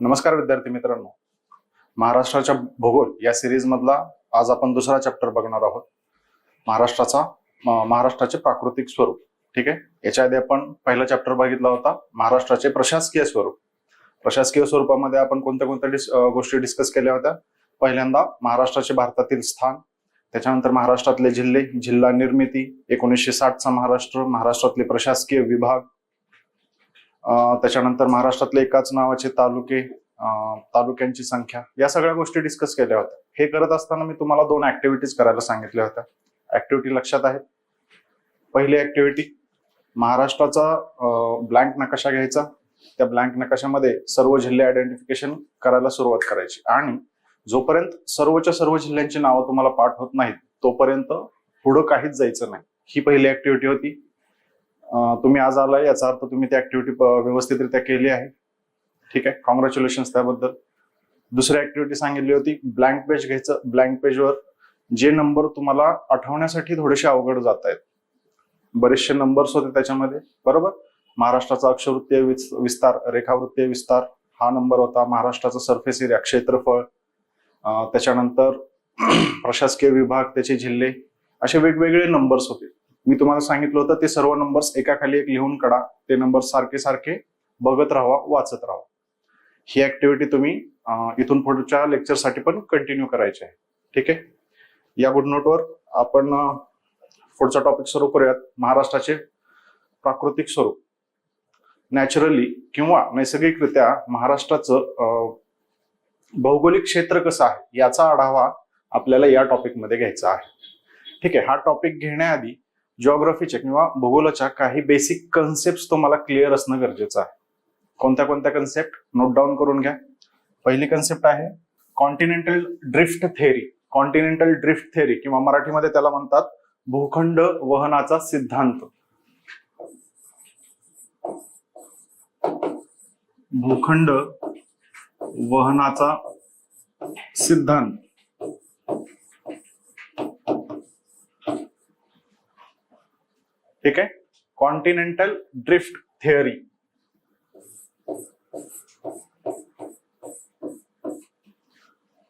नमस्कार विद्यार्थी मित्रांनो, महाराष्ट्राच्या भूगोल या सिरीज मधला आज आपण दुसरा चॅप्टर बघणार आहोत. महाराष्ट्राचे प्राकृतिक स्वरूप. ठीक आहे, याच्या आधी आपण पहिला चॅप्टर बघितला होता महाराष्ट्राचे प्रशासकीय स्वरूप. प्रशासकीय स्वरूपामध्ये आपण कोणत्या कोणत्या गोष्टी डिस्कस केल्या होत्या. पहिल्यांदा महाराष्ट्राचे भारतातील स्थान, त्याच्यानंतर महाराष्ट्रातले जिल्हे, जिल्हा निर्मिती, 1960चा महाराष्ट्र, महाराष्ट्रातले प्रशासकीय विभाग, त्याच्यानंतर महाराष्ट्रातले एकाच नावाचे तालुके, तालुक्यांची संख्या, या सगळ्या गोष्टी डिस्कस केल्या होत्या. हे करत असताना मी तुम्हाला 2 ऍक्टिव्हिटीज करायला सांगितल्या होत्या. ऍक्टिव्हिटी लक्षात आहेत? पहिली ऍक्टिव्हिटी, महाराष्ट्राचा ब्लँक नकाशा घ्यायचा. त्या ब्लँक नकाशामध्ये सर्व जिल्हे आयडेंटिफिकेशन करायला सुरुवात करायची आणि जोपर्यंत सर्वच्या सर्व जिल्ह्यांची नावं तुम्हाला पाठ होत नाहीत तोपर्यंत पुढं काहीच जायचं नाही. ही पहिली ऍक्टिव्हिटी होती. तुम्ही आज आलाय याचा अर्थ तुम्ही ती ऍक्टिव्हिटी व्यवस्थितरित्या केली आहे. ठीक आहे, कॉंग्रॅच्युलेशन्स त्याबद्दल. दुसरी ऍक्टिव्हिटी सांगितली होती, ब्लँक पेज घ्यायचं. ब्लँक पेजवर जे नंबर तुम्हाला आठवण्यासाठी थोडेसे अवघड जात आहेत, बरेचसे नंबर्स होते त्याच्यामध्ये, बरोबर. महाराष्ट्राचा अक्षवृत्तीय विस्तार, रेखावृत्तीय विस्तार हा नंबर होता. महाराष्ट्राचा सरफेस एरिया, क्षेत्रफळ, त्याच्यानंतर प्रशासकीय विभाग, त्याचे जिल्हे, असे वेगवेगळे नंबर्स होते. मी तुम्हाला सांगितलं होतं ते सर्व नंबर्स एकाखाली एक लिहून काढा. ते नंबर सारखे सारखे बघत राहावा, वाचत राहावा. ही ऍक्टिव्हिटी तुम्ही इथून पुढच्या लेक्चरसाठी पण कंटिन्यू करायची आहे. ठीक आहे, या गुड नोटवर आपण पुढचा टॉपिक सुरू करूयात. महाराष्ट्राचे प्राकृतिक स्वरूप. नॅचरली किंवा नैसर्गिकरित्या महाराष्ट्राचं भौगोलिक क्षेत्र कसं आहे याचा आढावा आपल्याला या टॉपिकमध्ये घ्यायचा आहे. ठीक आहे, हा टॉपिक घेण्याआधी जिओग्राफीच्या किंवा भूगोलाच्या काही बेसिक कन्सेप्ट तुम्हाला क्लिअर असणं गरजेचं आहे. कोणत्या कोणत्या कन्सेप्ट नोट डाऊन करून घ्या. पहिली कन्सेप्ट आहे continental drift theory. Continental drift theory किंवा मराठीमध्ये त्याला म्हणतात भूखंड वहनाचा सिद्धांत. भूखंड वहनाचा सिद्धांत. ठीक आहे, कॉन्टिनेंटल ड्रिफ्ट थेअरी.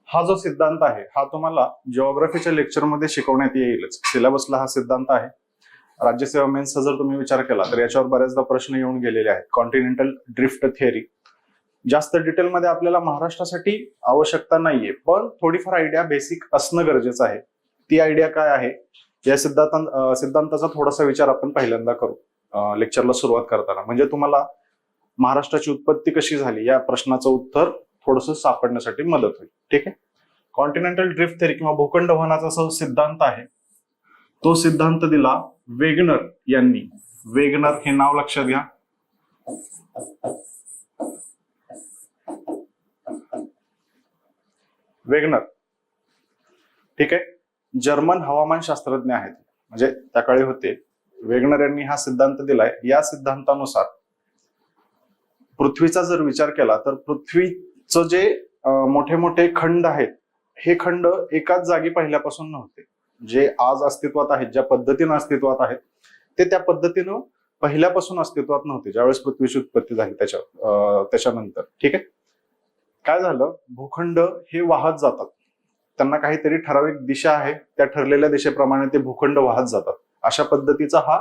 हा जो सिद्धांत आहे हा तुम्हाला जिओग्राफीच्या लेक्चरमध्ये शिकवण्यात येईलच. सिलेबसला हा सिद्धांत आहे. राज्यसेवा मेन्सचा जर तुम्ही विचार केला तर याच्यावर बऱ्याचदा प्रश्न येऊन गेलेले आहेत. कॉन्टिनेंटल ड्रिफ्ट थेअरी जास्त डिटेलमध्ये आपल्याला महाराष्ट्रासाठी आवश्यकता नाहीये, पण थोडीफार आयडिया बेसिक असणं गरजेचं आहे. ती आयडिया काय आहे या सिद्धांताचा थोडासा विचार आपण पहिल्यांदा करू लेक्चरला सुरुवात करताना, म्हणजे तुम्हाला महाराष्ट्राची उत्पत्ती कशी झाली या प्रश्नाचं उत्तर थोडंसं सापडण्यासाठी मदत होईल. ठीक आहे, कॉन्टिनेंटल ड्रिफ्ट थेअरी किंवा भूखंड वहनाचा जो सिद्धांत आहे तो सिद्धांत दिला वेगनर यांनी. वेगनर हे नाव लक्षात घ्या. वेगनर, ठीक आहे, जर्मन हवामान शास्त्रज्ञ आहेत, म्हणजे त्या काळी होते. वेगनर यांनी हा सिद्धांत दिलाय. या सिद्धांतानुसार पृथ्वीचा जर विचार केला तर पृथ्वीचं जे मोठे मोठे खंड आहेत हे खंड एकाच जागी पहिल्यापासून नव्हते. जे आज अस्तित्वात आहेत, ज्या पद्धतीनं अस्तित्वात आहेत ते त्या पद्धतीनं पहिल्यापासून अस्तित्वात नव्हते ज्यावेळेस पृथ्वीची उत्पत्ती झाली त्याच्यानंतर. ठीक आहे, काय झालं, भूखंड हे वाहत जातात. त्यांना काहीतरी ठराविक दिशा आहे, त्या ठरलेल्या दिशेप्रमाणे ते भूखंड वाहत जातात. अशा पद्धतीचा हा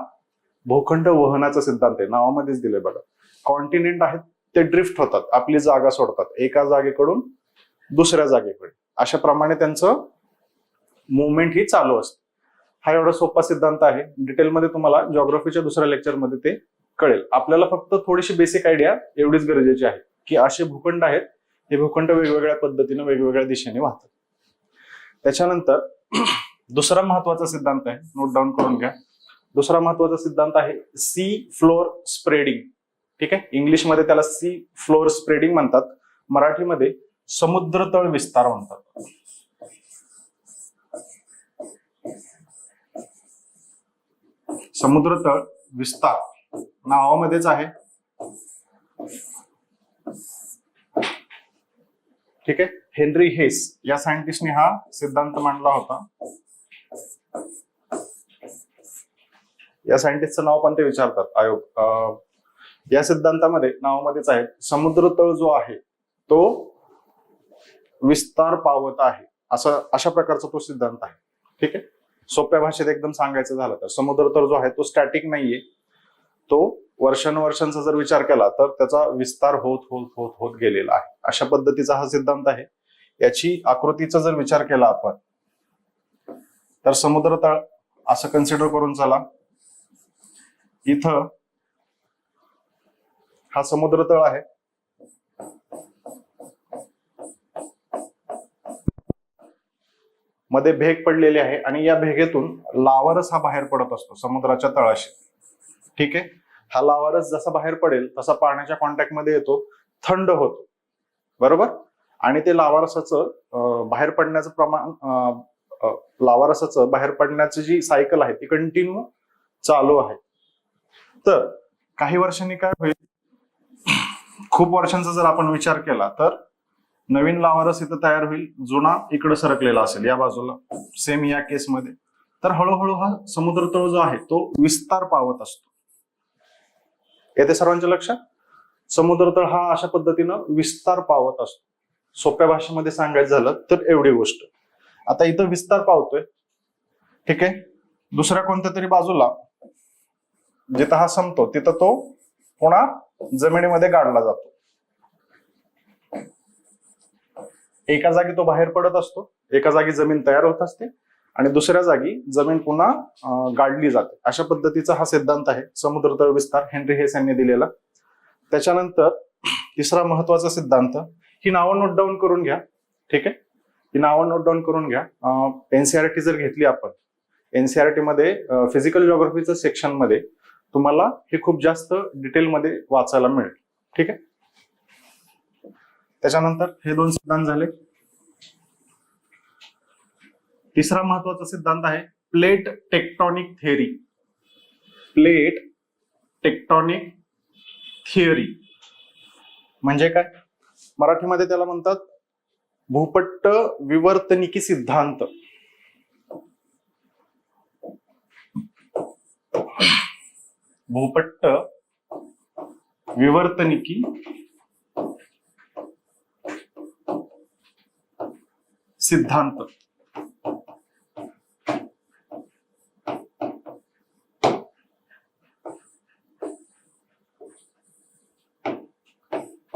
भूखंड वहनाचा सिद्धांत आहे. नावामध्येच दिले बघा. कॉन्टिनेंट आहेत ते ड्रिफ्ट होतात, आपली जागा सोडतात, एका जागेकडून दुसऱ्या जागेकडे. अशा प्रमाणे त्यांचं मुवमेंट ही चालू असते. हा एवढा सोपा सिद्धांत आहे. डिटेलमध्ये तुम्हाला जिओग्राफीच्या दुसऱ्या लेक्चरमध्ये ते कळेल. आपल्याला फक्त थोडीशी बेसिक आयडिया एवढीच गरजेची आहे की असे भूखंड आहेत, हे भूखंड वेगवेगळ्या पद्धतीने वेगवेगळ्या दिशेने वाहतात. त्याच्यानंतर दुसरा महत्वाचा सिद्धांत आहे, नोट डाऊन करून घ्या. दुसरा महत्वाचा सिद्धांत आहे सी फ्लोर स्प्रेडिंग. ठीक आहे, इंग्लिशमध्ये त्याला सी फ्लोर स्प्रेडिंग म्हणतात, मराठीमध्ये समुद्रतळ विस्तार म्हणतात. समुद्रतळ विस्तार नावामध्येच आहे. ठीक आहे, हेनरी हेस या सायंटिस्टने हा सिद्धांत मांडला होता. या सायंटिस्टचं नाव पण ते विचारतात. या सिद्धांतामध्ये नावामध्येच आहे समुद्र तळ जो आहे तो विस्तार पावत आहे, अशा प्रकारचा तो सिद्धांत आहे. ठीक आहे. सोप्या भाषेत एकदम सांगायचं झालं तर समुद्र तर जो आहे तो स्टॅटिक नाहीये, तो वर्षानुवर्षांचा जर विचार केला तर त्याचा विस्तार होत होत होत होत गेलेला आहे. अशा पद्धतीचा हा सिद्धांत आहे. याची आकृतीचा जर विचार केला आपण तर समुद्र तळ असं कन्सिडर करून चला. इथं हा समुद्र तळ आहे. मध्ये भेग पडलेली आहे आणि या भेगेतून लावारस हा बाहेर पडत असतो समुद्राच्या तळाशी. ठीक आहे. हा लावारस जसा बाहेर पडेल तसा पाण्याच्या कॉन्टॅक्ट मध्ये येतो, थंड होतो. बरोबर. आणि ते लावारसाचं बाहेर पडण्याचं प्रमाण, लावारसाचं बाहेर पडण्याची जी सायकल आहे ती कंटिन्यू चालू आहे. तर काही वर्षांनी काय होईल, खूप वर्षांचा जर आपण विचार केला तर नवीन लावारस इथं तयार होईल, जुना इकडे सरकलेला असेल या बाजूला, सेम या केसमध्ये. तर हळूहळू हा समुद्र तळ जो आहे तो विस्तार पावत असतो. येते सर्वांच्या लक्षात. समुद्र तळ हा अशा पद्धतीनं विस्तार पावत असतो. सोप्या भाषेमध्ये सांगायचं झालं तर एवढी गोष्ट. आता इथं विस्तार पावतोय. ठीक आहे. दुसऱ्या कोणत्या तरी बाजूला जिथं हा संपतो तिथं तो पुन्हा जमिनीमध्ये गाडला जातो. एका जागी तो बाहेर पडत असतो, एका जागी जमीन तयार होत असते आणि दुसऱ्या जागी जमीन पुन्हा गाडली जाते. अशा पद्धतीचा हा सिद्धांत आहे समुद्र तळ विस्तार, हेनरी हेस यांनी दिलेला. त्याच्यानंतर तिसरा महत्वाचा सिद्धांत, ही नावं नोट डाऊन करून घ्या. ठीक आहे. ही नावं नोट डाऊन करून घ्या. एनसीआरटी जर घेतली आपण, एनसीआरटी मध्ये फिजिकल जिओग्राफीच्या सेक्शन मध्ये तुम्हाला हे खूप जास्त डिटेलमध्ये वाचायला मिळेल. ठीक आहे. त्याच्यानंतर हे दोन सिद्धांत झाले. तिसरा महत्वाचा सिद्धांत आहे plate tectonic theory. Plate tectonic theory म्हणजे काय? मराठीमध्ये त्याला म्हणतात भूपट्ट विवर्तनिकी सिद्धांत. भूपट्ट विवर्तनिकी सिद्धांत.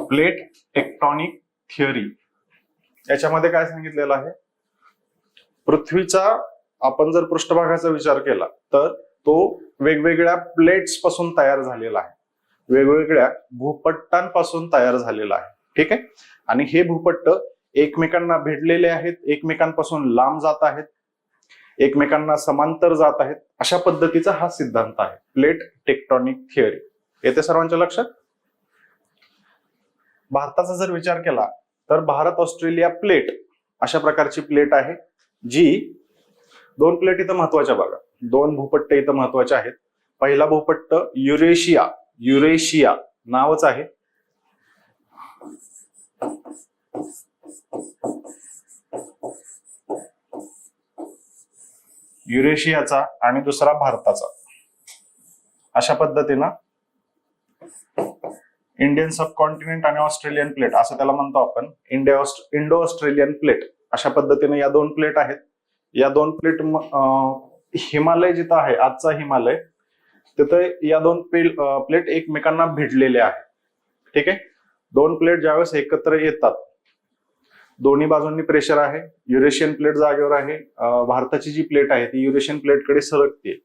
प्लेट टेक्टॉनिक थिअरी याच्यामध्ये काय सांगितलेलं आहे, पृथ्वीचा आपण जर पृष्ठभागाचा विचार केला तर तो वेगवेगळ्या प्लेट्स पासून तयार झालेला आहे, वेगवेगळ्या भूपट्टांपासून तयार झालेला आहे. ठीक आहे. आणि हे भूपट्ट एकमेकांना भिडलेले आहेत, एकमेकांपासून लांब जात आहेत, एकमेकांना समांतर जात आहेत. अशा पद्धतीचा हा सिद्धांत आहे प्लेट टेक्टॉनिक थिअरी. येते सर्वांच्या लक्षात. भारताचा जर विचार केला तर भारत ऑस्ट्रेलिया प्लेट अशा प्रकारची प्लेट आहे, जी दोन प्लेट इथं महत्वाच्या बघा, दोन भूपट्ट इथं महत्वाचे आहेत. पहिला भूपट्ट युरेशिया, युरेशिया नावच आहे. युरेशियाचा आणि दुसरा भारताचा. अशा पद्धतीनं इंडियन सबकॉन्टिनेंट आणि ऑस्ट्रेलियन प्लेट असं त्याला म्हणतो आपण, इंडो ऑस्ट्रेलियन प्लेट. अशा पद्धतीने या दोन प्लेट आहेत. या दोन प्लेट, हिमालय जिथं आहे आजचा हिमालय, तिथं या दोन प्लेट एकमेकांना भिडलेल्या आहेत. ठीक आहे. दोन प्लेट ज्यावेळेस एकत्र येतात, दोन्ही बाजूंनी प्रेशर आहे, युरेशियन प्लेट जागेवर आहे, भारताची जी प्लेट आहे ती युरेशियन प्लेटकडे सरकते,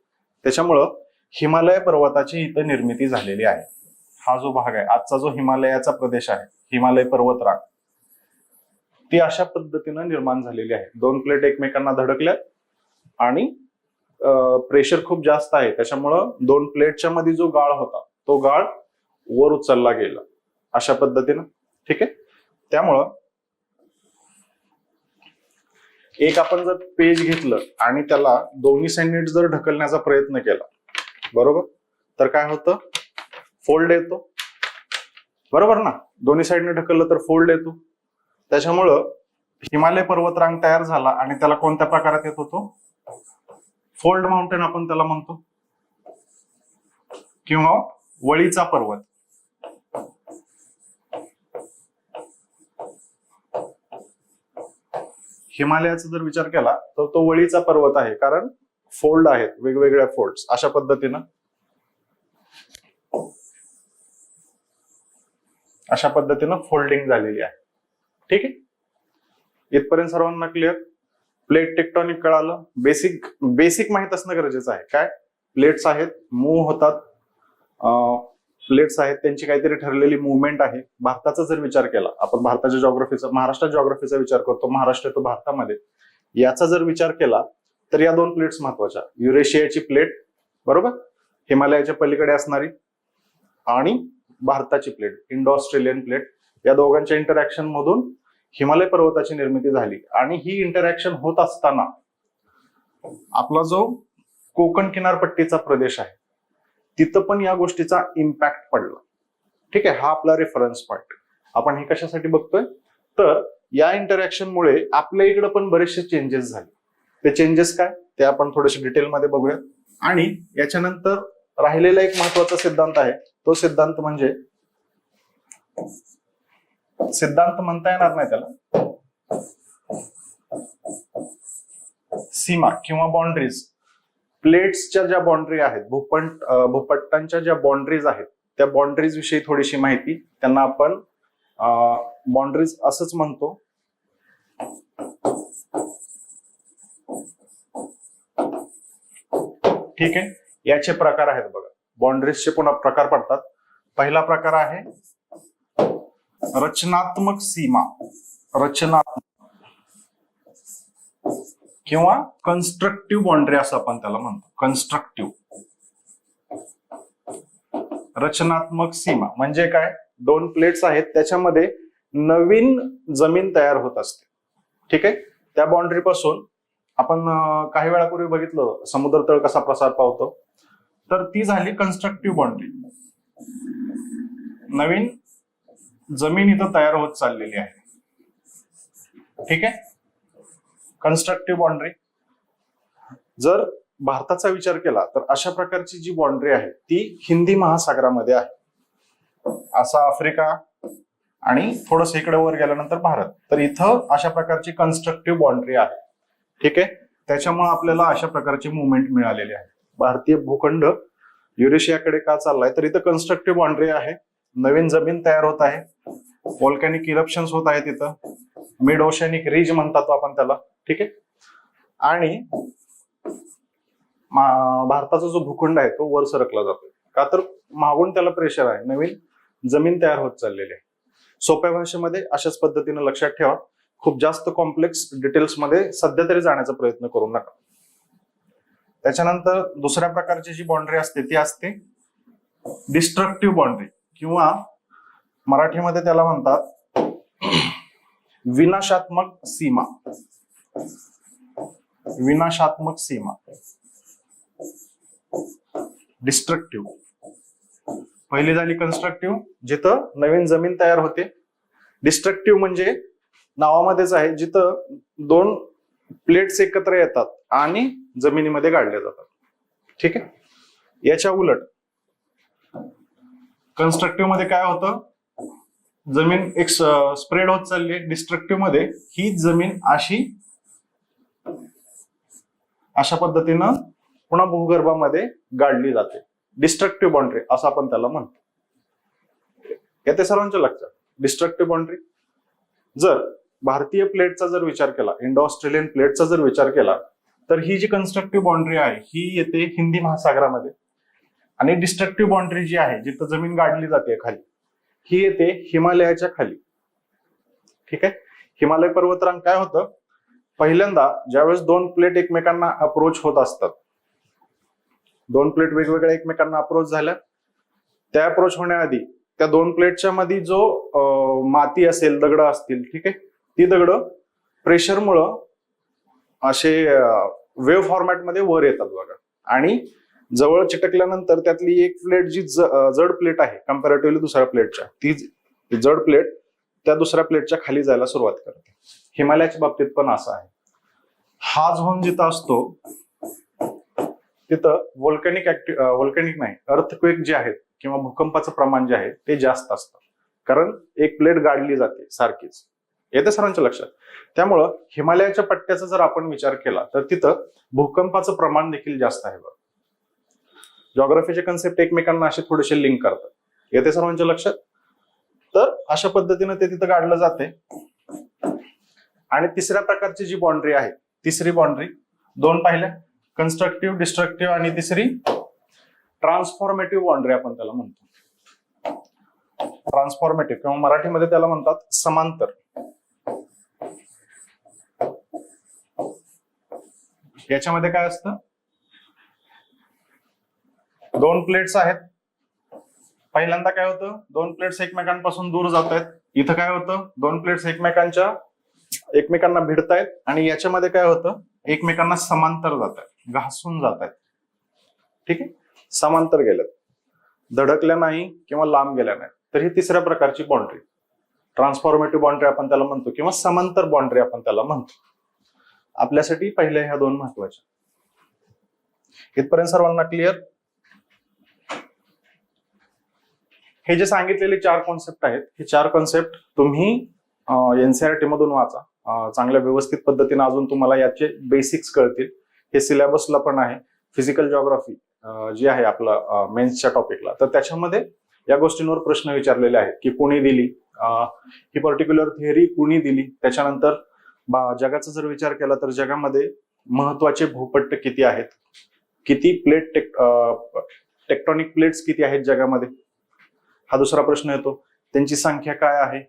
त्याच्यामुळं हिमालय पर्वताची इथं निर्मिती झालेली आहे. हा जो भाग आहे आजचा जो हिमालयाचा प्रदेश आहे, हिमालय पर्वतरांग, ती अशा पद्धतीनं निर्माण झालेली आहे. दोन प्लेट एकमेकांना धडकल्यात आणि प्रेशर खूप जास्त आहे, त्याच्यामुळं दोन प्लेटच्या मध्ये जो गाळ होता तो गाळ वर उचलला गेला अशा पद्धतीनं. ठीक आहे. त्यामुळं एक आपण जर पेज घेतलं आणि त्याला दोन्ही साईडने जर ढकलण्याचा प्रयत्न केला, बरोबर, तर काय होतं, फोल्ड येतो. बरोबर ना. दोन्ही साईडने ढकललं तर फोल्ड येतो. त्याच्यामुळं हिमालय पर्वतरांग तयार झाला आणि त्याला कोणत्या प्रकारात येत होतो, फोल्ड माउंटेन आपण त्याला म्हणतो, किंवा वळीचा पर्वत. हिमालयाचा जर विचार केला तर तो वळीचा पर्वत आहे, कारण फोल्ड आहेत, वेगवेगळ्या फोल्ड्स अशा पद्धतीनं फोल्डिंग झालेली आहे. ठीक आहे, इथपर्यंत सर्वांना क्लिअर? प्लेट टेक्टॉनिक कळालं, बेसिक माहित असणं गरजेचं आहे. काय प्लेट्स आहेत, मूव्ह होतात, प्लेट्स आहेत, त्यांची काहीतरी ठरलेली मुवमेंट आहे. भारताचा जर विचार केला आपण, भारताच्या जॉग्रफीचा, महाराष्ट्र जॉग्रफीचा विचार करतो, महाराष्ट्र तो भारतामध्ये, याचा जर विचार केला तर या दोन प्लेट्स महत्वाच्या, युरेशियाची प्लेट बरोबर, हिमालयाच्या पलीकडे असणारी, आणि भारताची प्लेट, इंडो ऑस्ट्रेलियन प्लेट, या दोघांच्या इंटरॅक्शन मधून हिमालय पर्वताची निर्मिती झाली. आणि ही इंटरॅक्शन होत असताना आपला जो कोकण किनारपट्टीचा प्रदेश आहे तिथं पण या गोष्टीचा इम्पॅक्ट पडला. ठीक आहे, हा आपला रेफरन्स पॉइंट. आपण हे कशासाठी बघतोय तर या इंटरॅक्शनमुळे आपल्या इकडे पण बरेचसे चेंजेस झाले. ते चेंजेस काय ते आपण थोडेसे डिटेलमध्ये बघूया. आणि याच्यानंतर राहिलेला एक महत्वाचा सिद्धांत आहे, तो सिद्धांत म्हणजे, सिद्धांत म्हणता येणार नाही त्याला, सीमा किंवा बाउंड्रीज. प्लेट्सच्या ज्या बाउंड्री आहेत, भूपट्टांच्या ज्या बाउंड्रीज आहेत, त्या बाउंड्रीज विषयी थोडीशी माहिती. त्यांना आपण बाउंड्रीज असंच म्हणतो. ठीक आहे, याचे प्रकार आहेत बघा, बाउंड्रीजचे पुन्हा प्रकार पडतात. पहिला प्रकार आहे रचनात्मक सीमा, रचनात्मक किंवा कन्स्ट्रक्टिव्ह बाउंड्री असं आपण त्याला म्हणतो. कन्स्ट्रक्टिव्ह, रचनात्मक सीमा म्हणजे काय, दोन प्लेट्स आहेत त्याच्यामध्ये नवीन जमीन तयार होत असते. ठीक आहे, त्या बाउंड्री पासून आपण काही वेळापूर्वी बघितलं समुद्र तळ कसा प्रसार पावतो, तर ती झाली कन्स्ट्रक्टिव्ह बाउंड्री. नवीन जमीन इथं तयार होत चाललेली आहे. ठीक आहे, कन्स्ट्रक्टिव्ह बाउंड्री. जर भारताचा विचार केला तर अशा प्रकारची जी बाउंड्री आहे ती हिंदी महासागरामध्ये आहे. असा आफ्रिका आणि थोडस इकडे वर गेल्यानंतर भारत, तर इथं अशा प्रकारची कन्स्ट्रक्टिव्ह बाउंड्री आहे. ठीक आहे, त्याच्यामुळे आपल्याला अशा प्रकारची मुवमेंट मिळालेली आहे. भारतीय भूखंड युरेशियाकडे का चाललाय तर इथं कन्स्ट्रक्टिव्ह बाउंड्री आहे, नवीन जमीन तयार होत आहे, व्हॉल्कॅनिक इरप्शन्स होत आहेत इथं, मिड ओशनिक रिज म्हणतात आपण त्याला. ठीक आहे, आणि भारताचा जो भूखंड आहे तो वर सरकला जातो, का तर मागून त्याला प्रेशर आहे, नवीन जमीन तयार होत चाललेली आहे. सोप्या भाषेमध्ये अशाच पद्धतीने लक्षात ठेवा, खूप जास्त कॉम्प्लेक्स डिटेल्स मध्ये सध्या तरी जाण्याचा प्रयत्न करू नका. त्याच्यानंतर दुसऱ्या प्रकारची जी बाउंड्री असते ती असते डिस्ट्रक्टिव्ह बाउंड्री, किंवा मराठीमध्ये त्याला म्हणतात विनाशात्मक सीमा. विनाशात्मक सीमा, डिस्ट्रक्टिव्ह. पहिली झाली कन्स्ट्रक्टिव्ह, जिथं नवीन जमीन तयार होते. डिस्ट्रक्टिव्ह म्हणजे नावामध्येच आहे, जिथं दोन प्लेट्स एकत्र येतात आणि जमिनीमध्ये गाडल्या जातात. ठीक आहे, याच्या उलट कन्स्ट्रक्टिव्ह मध्ये काय होतं, जमीन एक स्प्रेड होत चालली आहे. डिस्ट्रक्टिव्ह मध्ये ही जमीन अशा पद्धतीनं पुन्हा भूगर्भामध्ये गाडली जाते. डिस्ट्रक्टिव्ह बाउंड्री असं आपण त्याला म्हणतो. येते सर्वांच्या लक्षात डिस्ट्रक्टिव्ह बाउंड्री. जर भारतीय प्लेटचा जर विचार केला, इंडो ऑस्ट्रेलियन प्लेटचा जर विचार केला, तर ही जी कन्स्ट्रक्टिव्ह बाउंड्री आहे ही येते हिंदी महासागरामध्ये, आणि डिस्ट्रक्टिव्ह बाउंड्री जी आहे जिथं जमीन गाडली जाते खाली, ही येते हिमालयाच्या खाली. ठीक आहे, हिमालय पर्वतरांग काय होतं, पहिल्यांदा ज्यावेळेस दोन प्लेट एकमेकांना अप्रोच होत असतात, दोन प्लेट वेगवेगळ्या एकमेकांना अप्रोच झाल्या, त्या अप्रोच होण्याआधी त्या दोन प्लेटच्या मध्ये जो माती असेल, दगड असतील, ठीक आहे, ती दगड प्रेशरमुळं असे वेव्ह फॉर्मॅटमध्ये वर येतात बघा, आणि जवळ चिटकल्यानंतर त्यातली एक प्लेट जी जड प्लेट आहे कम्पॅरेटिव्हली दुसऱ्या प्लेटच्या, ती जड प्लेट त्या दुसऱ्या प्लेटच्या खाली जायला सुरुवात करते. हिमालयाच्या बाबतीत पण असं आहे. हा झोन जिथं असतो तिथं व्होल्कॅनिक नाही, अर्थक्वेक जे आहेत किंवा भूकंपाचं प्रमाण जे आहे ते जास्त असतं, कारण एक प्लेट गाडली जाते सारखीच, येते सर्वांच्या लक्षात. त्यामुळं हिमालयाच्या पट्ट्याचा जर आपण विचार केला तर तिथं भूकंपाचं प्रमाण देखील जास्त आहे. जॉग्राफीचे कन्सेप्ट एकमेकांना असे थोडेसे लिंक करतात. येते सर्वांच्या लक्षात. तर अशा पद्धतीने ते तिथं काढलं जाते. आणि तिसऱ्या प्रकारची जी बाउंड्री आहे, तिसरी बाउंड्री, दोन पाहिल्या, कन्स्ट्रक्टिव्ह, डिस्ट्रक्टिव्ह, आणि तिसरी ट्रान्सफॉर्मेटिव्ह बाउंड्री आपण त्याला म्हणतो. ट्रान्सफॉर्मेटिव्ह किंवा मराठीमध्ये त्याला म्हणतात समांतर. याच्यामध्ये काय असतं, दोन प्लेट्स आहेत. पहिल्यांदा काय होतं, दोन प्लेट्स एकमेकांपासून दूर जात आहेत. इथं काय होतं, दोन प्लेट्स एकमेकांना भिडतायत आणि याच्यामध्ये काय होतं, एकमेकांना समांतर जात आहेत, घासून जात आहेत. ठीक आहे, समांतर गेल्यात, धडकल्या नाही किंवा लांब गेल्या नाही. तर ही तिसऱ्या प्रकारची बाउंड्री, ट्रान्सफॉर्मेटिव्ह बाउंड्री आपण त्याला म्हणतो किंवा समांतर बाउंड्री आपण त्याला म्हणतो. आपल्यासाठी पहिल्या ह्या दोन महत्वाच्या. इथपर्यंत सर्वांना क्लिअर? हे जे सांगितलेले 4 कॉन्सेप्ट आहेत, हे 4 कॉन्सेप्ट तुम्ही एनसीईआरटी मधून वाचा. चांगल्या व्यवस्थित पद्धतीने अजून तुम्हाला याचे बेसिक्स कळतील. हे सिलेबसला पण आहे. फिजिकल जॉग्राफी जी आहे आपलं मेन्सच्या टॉपिकला, तर त्याच्यामध्ये या गोष्टींवर प्रश्न विचारलेले आहेत की कोणी दिली ही पर्टिक्युलर थिअरी, कोणी दिली. त्याच्यानंतर जगाचा जर विचार केला तर जगामध्ये महत्वाचे भूपट्ट किती आहेत, किती टेक्टॉनिक प्लेट्स किती आहेत जगामध्ये, हा दुसरा प्रश्न येतो. त्यांची संख्या काय आहे,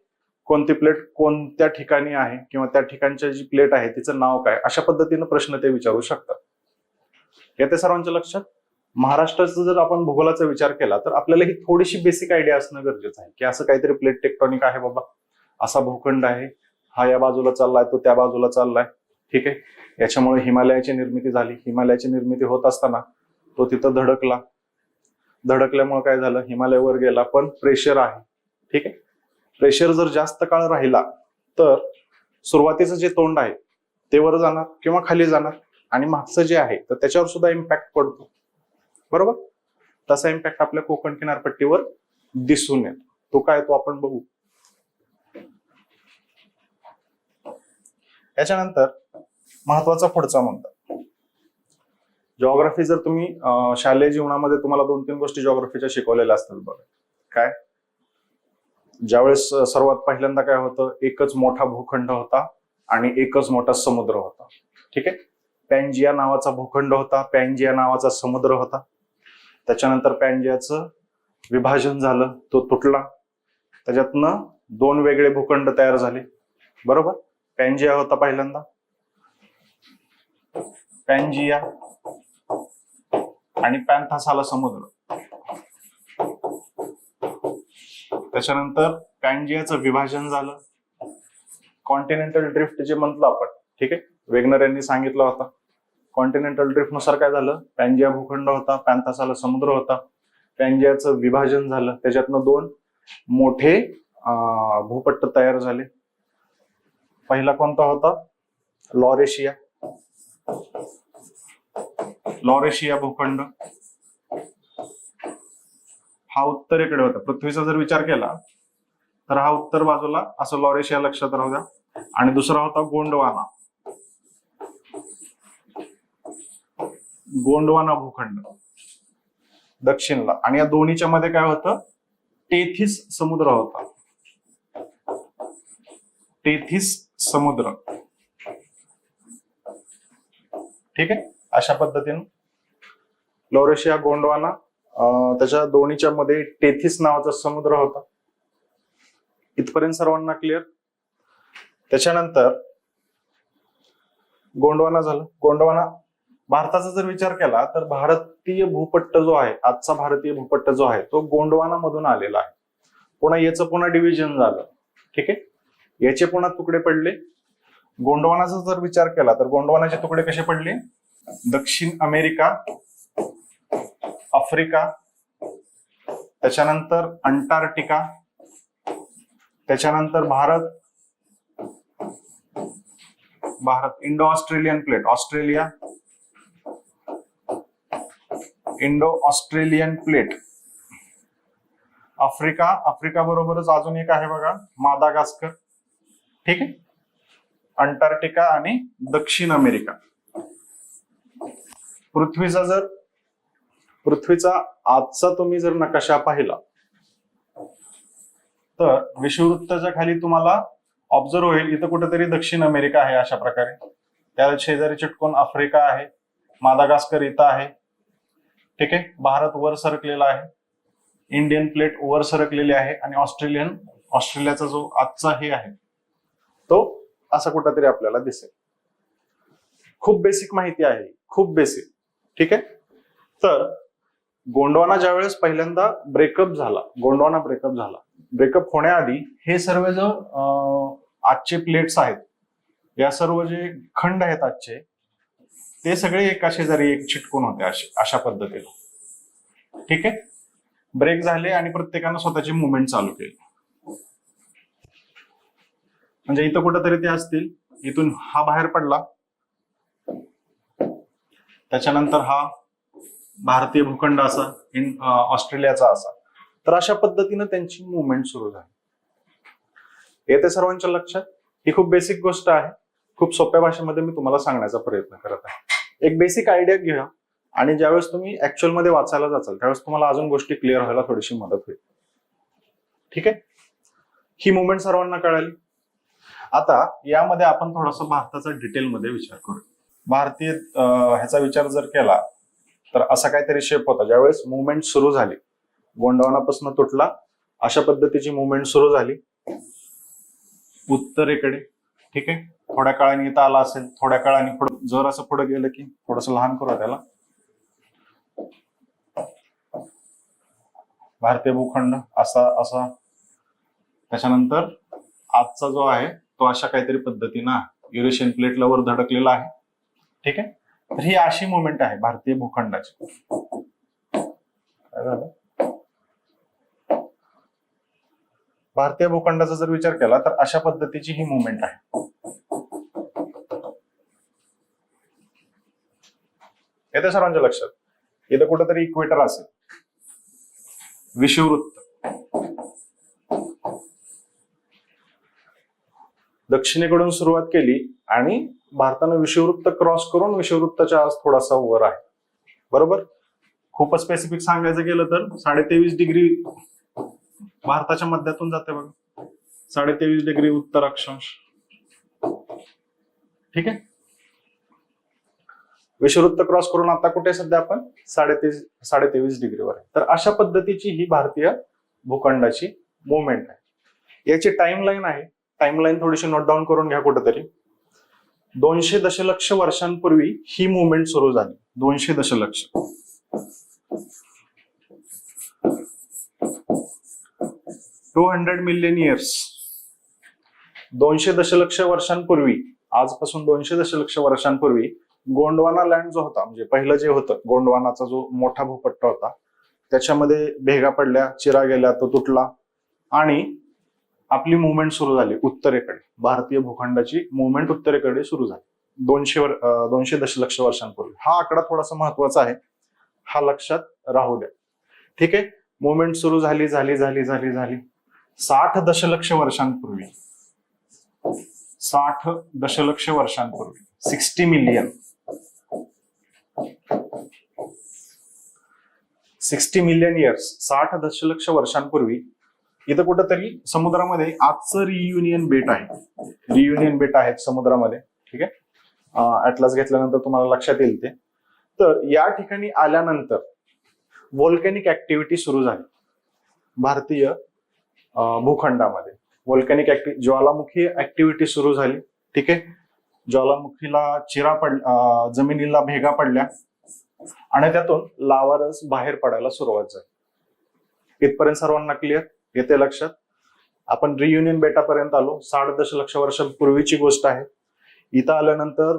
कोणती प्लेट कोणत्या ठिकाणी आहे, किंवा त्या ठिकाणची जी प्लेट आहे तिचं नाव काय, अशा पद्धतीनं प्रश्न ते विचारू शकतात. येते सर्वांच्या लक्षात? महाराष्ट्राचा जर आपण भूगोलाचा विचार केला तर आपल्याला ही थोडीशी बेसिक आयडिया असणं गरजेचं आहे की असं काहीतरी प्लेट टेक्टॉनिक आहे बाबा, असा भूखंड आहे, हा या बाजूला चाललाय, तो त्या बाजूला चाललाय. ठीक आहे, याच्यामुळे हिमालयाची निर्मिती झाली. हिमालयाची निर्मिती होत असताना तो तिथं धडकल्यामुळे काय झालं, हिमालय वर गेला. पण प्रेशर आहे. ठीक आहे, प्रेशर जर जास्त काळ राहिला तर सुरुवातीचं जे तोंड आहे ते वर जाणार किंवा खाली जाणार, आणि मागचं जे आहे तर त्याच्यावर सुद्धा इम्पॅक्ट पडतो. बरोबर, तसा इम्पॅक्ट आपल्या कोकण किनारपट्टीवर दिसून येतो. तो काय, तो आपण बघू. याच्यानंतर महत्वाचा पुढचा मुद्दा, जॉग्राफी. जर तुम्ही शालेय जीवनामध्ये तुम्हाला 2-3 गोष्टी जॉग्राफीच्या शिकवलेल्या असतात बघा. काय, ज्यावेळेस सर्वात पहिल्यांदा काय होतं, एकच मोठा भूखंड होता आणि एकच मोठा समुद्र होता. ठीक आहे, पॅन्जिया नावाचा भूखंड होता, पॅन्जिया नावाचा समुद्र होता. त्याच्यानंतर पॅन्जियाचं विभाजन झालं, तो तुटला, त्याच्यातनं 2 वेगळे भूखंड तयार झाले. बरोबर, पॅन्जिया होता पहिल्यांदा, पॅन्जिया आणि पॅन्थासाला समुद्र. त्याच्यानंतर पॅन्जियाचं विभाजन झालं, कॉन्टिनेंटल ड्रिफ्ट जे म्हटलं आपण. ठीक आहे, वेगनर यांनी सांगितलं होता. कॉन्टिनेंटल ड्रिफ्ट नुसार काय झालं, पॅन्जिया भूखंड होता, पॅन्थासाला समुद्र होता, पॅन्जियाचं विभाजन झालं, त्याच्यातनं 2 मोठे भूपट्ट तयार झाले. पहिला कोणता होता, लॉरेशिया भूखंड. हा उत्तरेकडे होता. पृथ्वीचा जर विचार केला तर हा उत्तर बाजूला, असं लॉरेशिया लक्षात राहू द्या. आणि दुसरा होता गोंडवाना भूखंड दक्षिणला. आणि या दोन्हीच्या मध्ये काय होतं, टेथिस समुद्र होता. टेथिस समुद्र. ठीक आहे, अशा पद्धतीने लॉरेशिया, गोंडवाना, त्याच्या दोन्हीच्या मध्ये टेथिस नावाचा समुद्र होता. इथपर्यंत सर्वांना क्लिअर? त्याच्यानंतर गोंडवाना झालं. गोंडवाना, भारताचा जर विचार केला तर भारतीय भूपट्ट जो आहे, आजचा भारतीय भूपट्ट जो आहे तो गोंडवाना मधून आलेला आहे. याचं पुन्हा डिव्हिजन झालं. ठीक आहे, याचे पुन्हा तुकडे पडले. गोंडवानाचा जर विचार केला तर गोंडवानाचे तुकडे कसे पडले, दक्षिण अमेरिका, आफ्रिका, त्याच्यानंतर अंटार्क्टिका, त्याच्यानंतर Bharat, Indo Australian plate, Australia, Indo Australian plate, Africa बरोबरच अजून एक आहे बघा, मादागास्कर. ठीक आहे. अंटार्क्टिका आणि दक्षिण अमेरिका. पृथ्वीचा आजचा तुम्ही जर नकाशा पाहिला तर विषुववृत्ताच्या खाली तुम्हाला ऑब्झर्व होईल इथं कुठेतरी दक्षिण अमेरिका आहे अशा प्रकारे, त्या शेजारी चिटकून आफ्रिका आहे, मादागास्कर इथं आहे, ठीक आहे. भारत वर सरकलेला आहे, इंडियन प्लेट वर सरकलेली आहे आणि ऑस्ट्रेलियाचा जो आजचा हे आहे तो असा कुठेतरी आपल्याला दिसेल. खूप बेसिक माहिती आहे, खूप बेसिक, ठीक आहे. तर गोंडवाना ज्यावेळेस पहिल्यांदा ब्रेकअप झाला, ब्रेकअप होण्याआधी हे सर्व जो आजचे प्लेट्स आहेत, या सर्व जे खंड आहेत आजचे, ते सगळे एका शेजारी एक चिटकून होते अशा पद्धतीने, ठीक आहे. ब्रेक झाले आणि प्रत्येकानं स्वतःची मुवमेंट चालू केली. म्हणजे इथं कुठेतरी ते असतील, इथून हा बाहेर पडला, त्याच्यानंतर हा भारतीय भूखंड असा, ऑस्ट्रेलियाचा असा. तर अशा पद्धतीनं त्यांची मुवमेंट सुरू झाली. येते सर्वांच्या लक्षात? ही खूप बेसिक गोष्ट आहे, खूप सोप्या भाषेमध्ये मी तुम्हाला सांगण्याचा प्रयत्न करत आहे. एक बेसिक आयडिया घ्या आणि ज्यावेळेस तुम्ही ऍक्च्युअल मध्ये वाचायला जाचाल त्यावेळेस तुम्हाला अजून गोष्टी क्लिअर व्हायला थोडीशी मदत होईल, ठीक आहे. ही मुवमेंट सर्वांना कळाली. आता यामध्ये आपण थोडासा भारताचा डिटेलमध्ये विचार करू. भारतीय ह्याचा विचार जर केला तर असा काहीतरी शेप होता. ज्यावेळेस मुवमेंट सुरू झाली, गोंडवानापासून तुटला, अशा पद्धतीची मुवमेंट सुरू झाली उत्तरेकडे, ठीक आहे. थोड्या काळाने इथं आला असेल, थोड्या काळाने पुढे, जर असं पुढे गेलं की थोडस लहान करू त्याला, भारतीय भूखंड असा असा, त्याच्यानंतर आजचा जो आहे तो अशा काहीतरी पद्धतीनं युरेशियन प्लेटला वर धडकलेला आहे, ठीक आहे. तर ही अशी मुवमेंट आहे भारतीय भूखंडाची. काय झालं? भारतीय भूखंडाचा जर विचार केला तर अशा पद्धतीची ही मुवमेंट आहे. येते सर्वांच्या लक्षात? इथं कुठेतरी इक्वेटर असेल, विषुववृत्त, दक्षिणेकडून सुरुवात केली आणि भारतानं विषुववृत्त क्रॉस करून विषुववृत्ताच्या आज थोडासा वर आहे, बरोबर. खूपच स्पेसिफिक सांगायचं गेलं तर 23.5 डिग्री भारताच्या मध्यातून जाते बघा, 23.5 डिग्री उत्तर अक्षांश, ठीक आहे. विषुववृत्त क्रॉस करून आता कुठे सध्या आपण 23.5 डिग्रीवर आहे. तर अशा पद्धतीची ही भारतीय भूखंडाची मुवमेंट आहे. याची टाइमलाईन आहे, टाइमलाईन थोडीशी नोट डाऊन करून घ्या कुठेतरी. 200 दशलक्ष वर्षांपूर्वी ही मुवमेंट सुरू झाली. 200 दशलक्ष, 200 मिलियन इयर्स. 200 दशलक्ष वर्षांपूर्वी, आजपासून 200 दशलक्ष वर्षांपूर्वी गोंडवाना लँड जो होता, म्हणजे पहिलं जे होतं गोंडवानाचा जो मोठा भूपट्ट होता, त्याच्यामध्ये भेगा पडल्या, चिरा गेल्या, तो तुटला आणि आपली मुवमेंट सुरू झाली उत्तरेकडे. भारतीय भूखंडाची मुवमेंट उत्तरेकडे सुरू झाली 200 दशलक्ष वर्षांपूर्वी. हा आकडा थोडासा महत्वाचा आहे, हा लक्षात राहू द्या, ठीक आहे. मुवमेंट सुरू झाली 60 दशलक्ष वर्षांपूर्वी, 60 दशलक्ष वर्षांपूर्वी, 60 मिलियन, 60 मिलियन इयर्स, 60 दशलक्ष वर्षांपूर्वी इथं कुठंतरी समुद्रामध्ये आजचं रियुनियन बेट आहे, रियुनियन बेट आहेत समुद्रामध्ये, ठीक आहे. ऍटलास घेतल्यानंतर तुम्हाला लक्षात येईल ते. तर या ठिकाणी आल्यानंतर व्होल्कॅनिक ऍक्टिव्हिटी सुरू झाली भारतीय भूखंडामध्ये. व्होल्कॅनिक ज्वालामुखी ऍक्टिव्हिटी सुरू झाली, ठीक आहे. ज्वालामुखीला चिरा जमिनीला भेगा पडल्या आणि त्यातून लावारस बाहेर पडायला सुरुवात झाली. इथपर्यंत सर्वांना क्लिअर? येते लक्षात? आपण रियुनियन बेटापर्यंत आलो, 60 दशलक्ष वर्षांपूर्वीची गोष्ट आहे. इथं आल्यानंतर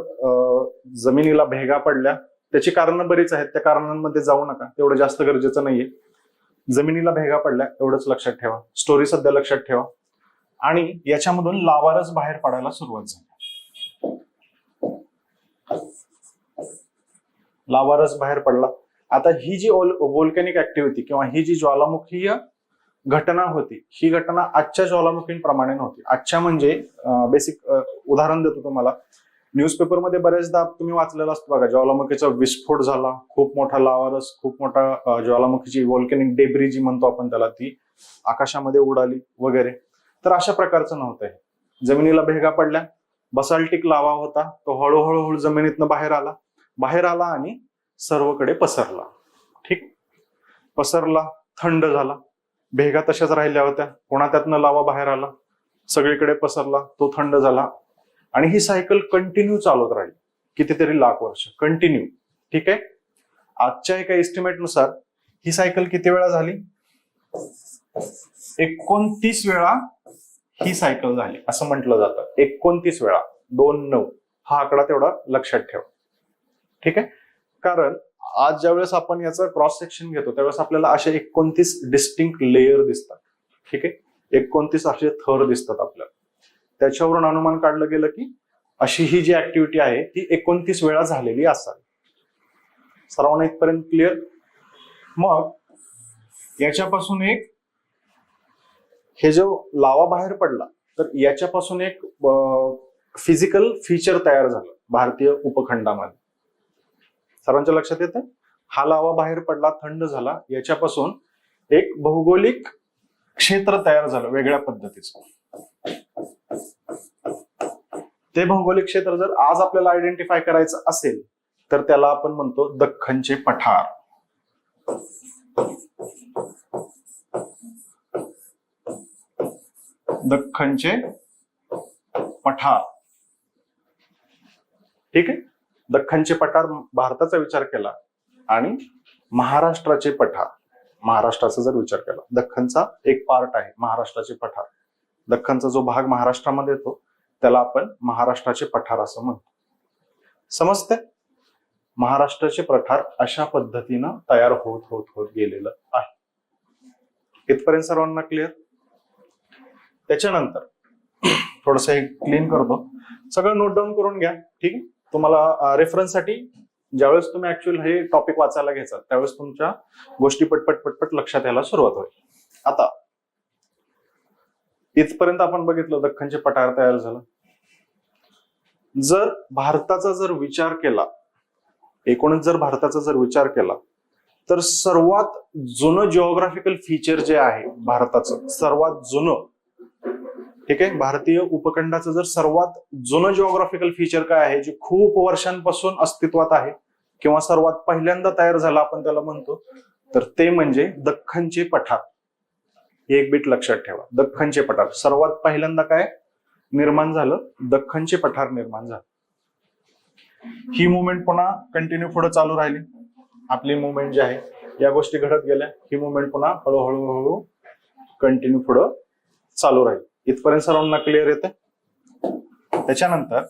जमिनीला भेगा पडल्या, त्याची कारणं बरीच आहेत, त्या कारणांमध्ये जाऊ नका, तेवढं जास्त गरजेचं नाहीये. जमिनीला भेगा पडल्या एवढंच लक्षात ठेवा, स्टोरी सध्या लक्षात ठेवा. आणि याच्यामधून लावारस बाहेर पडायला सुरुवात झाली. लावारस बाहेर पडला. आता ही जी व्होल्कॅनिक ऍक्टिव्हिटी किंवा ही जी ज्वालामुखीय घटना होती ही घटना आजच्या ज्वालामुखींप्रमाणे नव्हती. आजच्या म्हणजे बेसिक उदाहरण देतो तुम्हाला. न्यूजपेपरमध्ये बरेचदा तुम्ही वाचलेलं असतं बघा, ज्वालामुखीचा विस्फोट झाला, खूप मोठा लावारस, खूप मोठा ज्वालामुखीची व्हॉल्कॅनिक डेब्री जी म्हणतो आपण त्याला, ती आकाशामध्ये उडाली वगैरे. तर अशा प्रकारचं नव्हतं हे. जमिनीला भेगा पडल्या, बसाल्टिक लावा होता, तो हळूहळू जमिनीतनं बाहेर आला आणि सर्वकडे पसरला. ठीक, पसरला, थंड झाला, भेगा तशाच राहिल्या होत्या, पुन्हा त्यातनं लावा बाहेर आला, सगळीकडे पसरला, तो थंड झाला, आणि ही सायकल कंटिन्यू चालत राहील कितीतरी लाख वर्ष कंटिन्यू. ठीक आहे. आजच्या एका एस्टिमेट नुसार ही सायकल किती वेळा झाली? 29 वेळा ही सायकल झाली असं म्हटलं जातं. 29 वेळा, 2-9 हा आकडा तेवढा लक्षात ठेवा. ठीक आहे. कारण आज ज्यावेळेस आपण याचं क्रॉस सेक्शन घेतो त्यावेळेस आपल्याला असे 29 डिस्टिंक्ट लेयर दिसतात. ठीक आहे. 29 असे थर दिसतात आपल्याला. त्याच्यावरून अनुमान काढलं गेलं की अशी ही जी ऍक्टिव्हिटी आहे ती 29 वेळा झालेली असावी. सर्वांना इथपर्यंत क्लिअर? मग याच्यापासून एक, हे जो लावा बाहेर पडला तर याच्यापासून एक फिजिकल फीचर तयार झालं भारतीय उपखंडामध्ये. सर्वांच्या लक्षात येतं? हा लावा बाहेर पडला, थंड झाला, याच्यापासून एक भौगोलिक क्षेत्र तयार झालं वेगळ्या पद्धतीचं. ते भौगोलिक क्षेत्र जर आज आपल्याला आयडेंटिफाय करायचं असेल तर त्याला आपण म्हणतो दख्खनचे पठार. दख्खनचे पठार. ठीक आहे. दख्खनचे पठार भारताचा विचार केला आणि महाराष्ट्राचे पठार, महाराष्ट्राचा जर विचार केला, दख्खनचा एक पार्ट आहे महाराष्ट्राचे पठार. दख्खनचा जो भाग महाराष्ट्रामध्ये येतो त्याला आपण महाराष्ट्राचे पठार असं म्हणतो. समजते? महाराष्ट्राचे पठार अशा पद्धतीनं तयार होत होत होत गेलेलं आहे. इथपर्यंत सर्वांना क्लिअर? त्याच्यानंतर थोडस हे क्लीन करतो, सगळं नोट डाऊन करून घ्या. ठीक आहे. तुम्हाला रेफरन्ससाठी ज्यावेळेस तुम्ही ऍक्च्युअल हे टॉपिक वाचायला घ्यायचा त्यावेळेस तुमच्या गोष्टी पटपट लक्षात यायला सुरुवात होईल. आता इथपर्यंत आपण बघितलं दख्खनचे पठार तयार झालं. जर भारताचा जर विचार केला, एकूणच जर भारताचा जर विचार केला तर सर्वात जुनं जिओग्राफिकल फीचर जे आहे भारताचं, सर्वात जुनं, ठीक आहे, भारतीय उपखंडाचं जर सर्वात जुनं जिओग्राफिकल फीचर काय आहे जे खूप वर्षांपासून अस्तित्वात आहे किंवा सर्वात पहिल्यांदा तयार झाला आपण त्याला म्हणतो, तर ते म्हणजे दख्खनचे पठार. एक बीट लक्षात ठेवा, दख्खनचे पठार सर्वात पहिल्यांदा काय निर्माण झालं? दख्खनचे पठार निर्माण झालं. ही मुवमेंट पुन्हा कंटिन्यू पुढे चालू राहिली. आपली मुवमेंट जी आहे या गोष्टी घडत गेल्या, ही मुवमेंट पुन्हा हळूहळू कंटिन्यू पुढे चालू राहील. इथपर्यंत सर्वांना क्लिअर येते? त्याच्यानंतर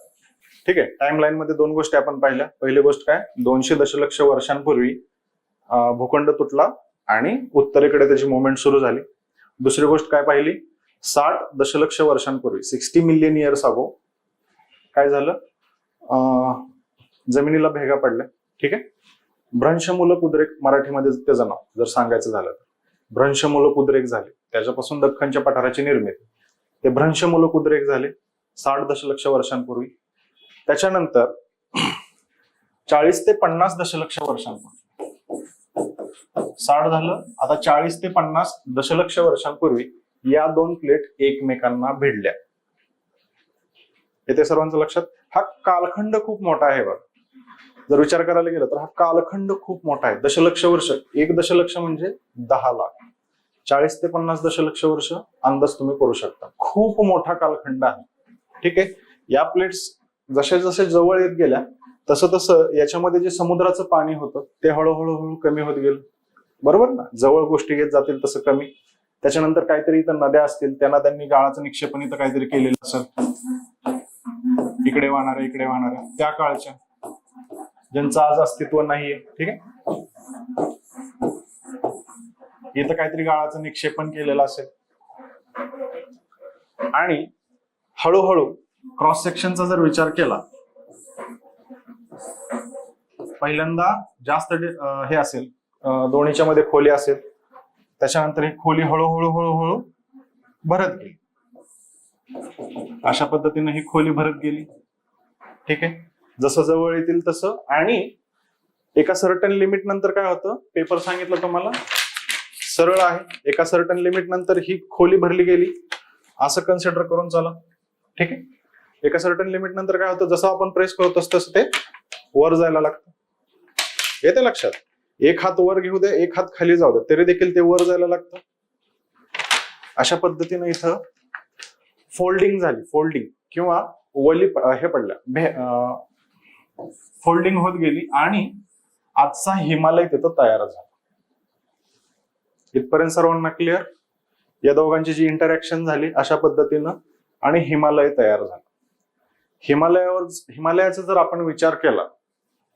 ठीक आहे, टाइमलाईन मध्ये दोन गोष्टी आपण पाहिल्या. पहिली गोष्ट काय, 200 दशलक्ष वर्षांपूर्वी भूखंड तुटला आणि उत्तरेकडे त्याची मुवमेंट सुरू झाली. दुसरी गोष्ट काय पाहिली, 60 दशलक्ष वर्षांपूर्वी 60 मिलियन इयर्स अगो काय झालं, जमिनीला भेगा पडल्या. ठीक आहे. भ्रंशमूलक उद्रेक, मराठीमध्ये त्याचं नाव जर सांगायचं झालं तर भ्रंशमूलक उद्रेक झाले, त्याच्यापासून दख्खनच्या पठाराची निर्मिती. ते भ्रंशमूलक उद्रेक झाले 60 दशलक्ष वर्षांपूर्वी. त्याच्यानंतर 40 ते 50 दशलक्ष वर्षांपूर्वी, 60 झालं, आता 40 ते 50 दशलक्ष वर्षांपूर्वी या दोन प्लेट एकमेकांना भिडल्या. येते सर्वांचं लक्षात? हा कालखंड खूप मोठा आहे बघ. जर विचार करायला गेलं तर हा कालखंड खूप मोठा आहे. दशलक्ष वर्ष, 1 दशलक्ष म्हणजे 10 लाख. 40 ते 50 दशलक्ष वर्ष अंदाज तुम्ही करू शकता. खूप मोठा कालखंड आहे. ठीक आहे. या प्लेट्स जसे जसे जवळ येत गेल्या तसं तसं याच्यामध्ये जे समुद्राचं पाणी होतं ते हळूहळू कमी होत गेलं. बरोबर ना? जवळ गोष्टी येत जातील तसं कमी. त्याच्यानंतर काहीतरी इथं नद्या असतील, त्या नद्यांनी गाळाचं निक्षेपण इथं काहीतरी केलेलं असेल, इकडे वाहणाऱ्या त्या काळच्या, ज्यांचं आज अस्तित्व नाहीये. ठीक आहे. इथं काहीतरी गाळाचं निक्षेपण केलेलं असेल आणि हळूहळू क्रॉस सेक्शनचा जर विचार केला, पहिल्यांदा जास्त हे असेल, दोन्हीच्या मध्ये खोली असेल, त्याच्यानंतर ही खोली हळूहळू हळूहळू भरत गेली. अशा पद्धतीने ही खोली भरत गेली. ठीक आहे, जसं जवळ येतील तसं. आणि एका सर्टन लिमिट नंतर काय होतं, पेपर सांगितलं तुम्हाला सरळ आहे, एका सर्टन लिमिट नंतर ही खोली भरली गेली असं कन्सिडर करून चला. ठीक आहे, एका सर्टन लिमिट नंतर काय होतं, जसं आपण प्रेस करतो तसं ते वर जायला लागतं. येते लक्षात? एक हात वर घेऊ दे, एक हात खाली जाऊ दे, तरी देखील ते वर जायला लागतं. अशा पद्धतीने इथं फोल्डिंग झाली, फोल्डिंग किंवा वली हे पडल्या, फोल्डिंग होत गेली आणि आजचा हिमालय तिथं तयार झाला. इथपर्यंत सर्वांना क्लिअर? या दोघांची जी इंटरॅक्शन झाली अशा पद्धतीनं आणि हिमालय तयार झालं. हिमालयाचा जर आपण विचार केला,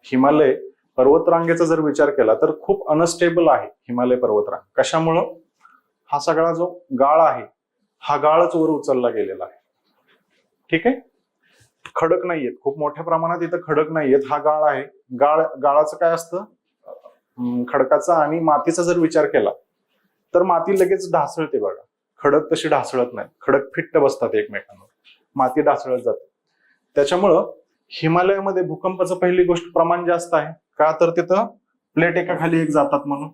हिमालय पर्वतरांगेचा जर विचार केला तर खूप अनस्टेबल आहे हिमालय पर्वतरांग. कशामुळं? हा सगळा जो गाळ आहे हा गाळच वर उचलला गेलेला आहे. ठीक आहे, खडक नाहीयेत, खूप मोठ्या प्रमाणात इथं खडक नाहीयेत, हा गाळ आहे. गाळाचं काय असतं, खडकाचा आणि मातीचा जर विचार केला तर माती लगेच ढासळते बघा, खडक तशी ढासळत नाही, खडक फिट्ट बसतात एकमेकांवर, माती ढासळत जाते. त्याच्यामुळं हिमालयामध्ये भूकंपाचं पहिली गोष्ट प्रमाण जास्त आहे. का? तर तिथं प्लेट एका खाली एक जातात म्हणून.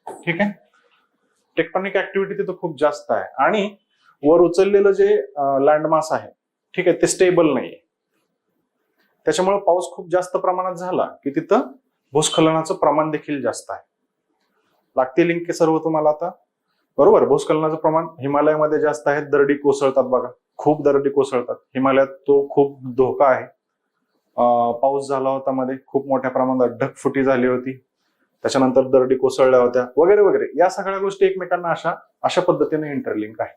ठीक आहे, टेक्टोनिक ऍक्टिव्हिटी तिथं खूप जास्त आहे आणि वर उचललेलं जे लँडमास आहे, ठीक आहे, ते स्टेबल नाहीये. त्याच्यामुळे पाऊस खूप जास्त प्रमाणात झाला की तिथं भूस्खलनाचं प्रमाण देखील जास्त आहे. लागते लिंक सर्व तुम्हाला आता? बरोबर, भूस्खलनाचं प्रमाण हिमालयामध्ये जास्त आहे. दरडी कोसळतात बघा, खूप दरडी कोसळतात हिमालयात, तो खूप धोका आहे. पाऊस झाला होता मध्ये, खूप मोठ्या प्रमाणात ढगफुटी झाली होती, त्याच्यानंतर दरडी कोसळल्या होत्या वगैरे वगैरे. या सगळ्या गोष्टी एकमेकांना अशा पद्धतीने इंटरलिंक आहे.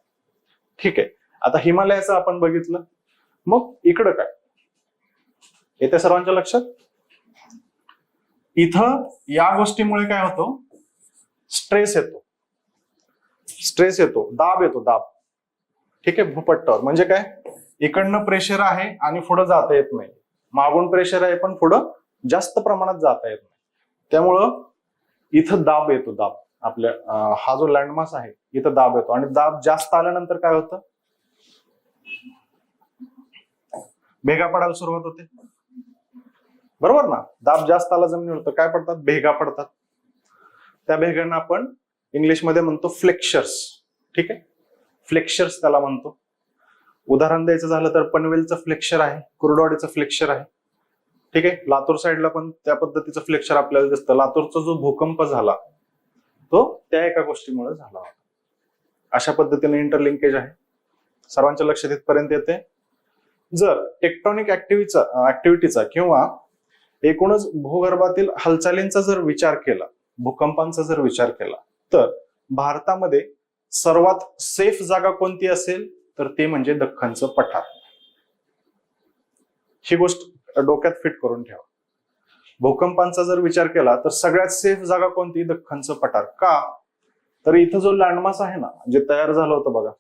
ठीक आहे, आता हिमालयाचं आपण बघितलं, मग इकडं काय येते सर्वांच्या लक्षात? इथं या गोष्टीमुळे काय होतं, स्ट्रेस येतो, दाब येतो, दाब. ठीक आहे, भूपट्टावर. म्हणजे काय, इकडनं प्रेशर आहे आणि पुढे जाता येत नाही, मागून प्रेशर आहे पण पुढं जास्त प्रमाणात जाता येत नाही. त्यामुळं इथं दाब येतो, दाब. आपल्या हा जो लँडमास आहे इथं दाब येतो आणि दाब जास्त आल्यानंतर काय होतं, भेगा पडायला सुरुवात होते. बरोबर ना? दाब जास्त आला जमिनीवर तर काय पडतात, भेगा पडतात. त्या भेगांना आपण इंग्लिशमध्ये म्हणतो फ्लेक्शर्स. ठीक आहे, फ्लेक्शर्स त्याला म्हणतो. उदाहरण द्यायचं झालं तर पनवेलचं फ्लेक्चर आहे, कुर्डवाडीचं फ्लेक्चर आहे. ठीक आहे, लातूर साईडला पण त्या पद्धतीचं फ्लेक्चर आपल्याला दिसतं. लातूरचा जो भूकंप झाला तो त्या एका गोष्टीमुळे झाला होता. अशा पद्धतीने इंटरलिंकेज आहे. सर्वांच्या लक्षात इथपर्यंत येते? जर टेक्टोनिक ऍक्टिव्हिटीचा किंवा एकूणच भूगर्भातील हालचालींचा जर विचार केला, भूकंपांचा जर विचार केला, तर भारतामध्ये सर्वात सेफ जागा कोणती असेल तर ते म्हणजे दख्खनचं पठार. ही गोष्ट डोक्यात फिट करून ठेवा. भूकंपांचा जर विचार केला तर सगळ्यात सेफ जागा कोणती, दख्खनचं पठार. का? तर इथं जो लँडमास आहे ना, जे तयार झालं होतं बघा,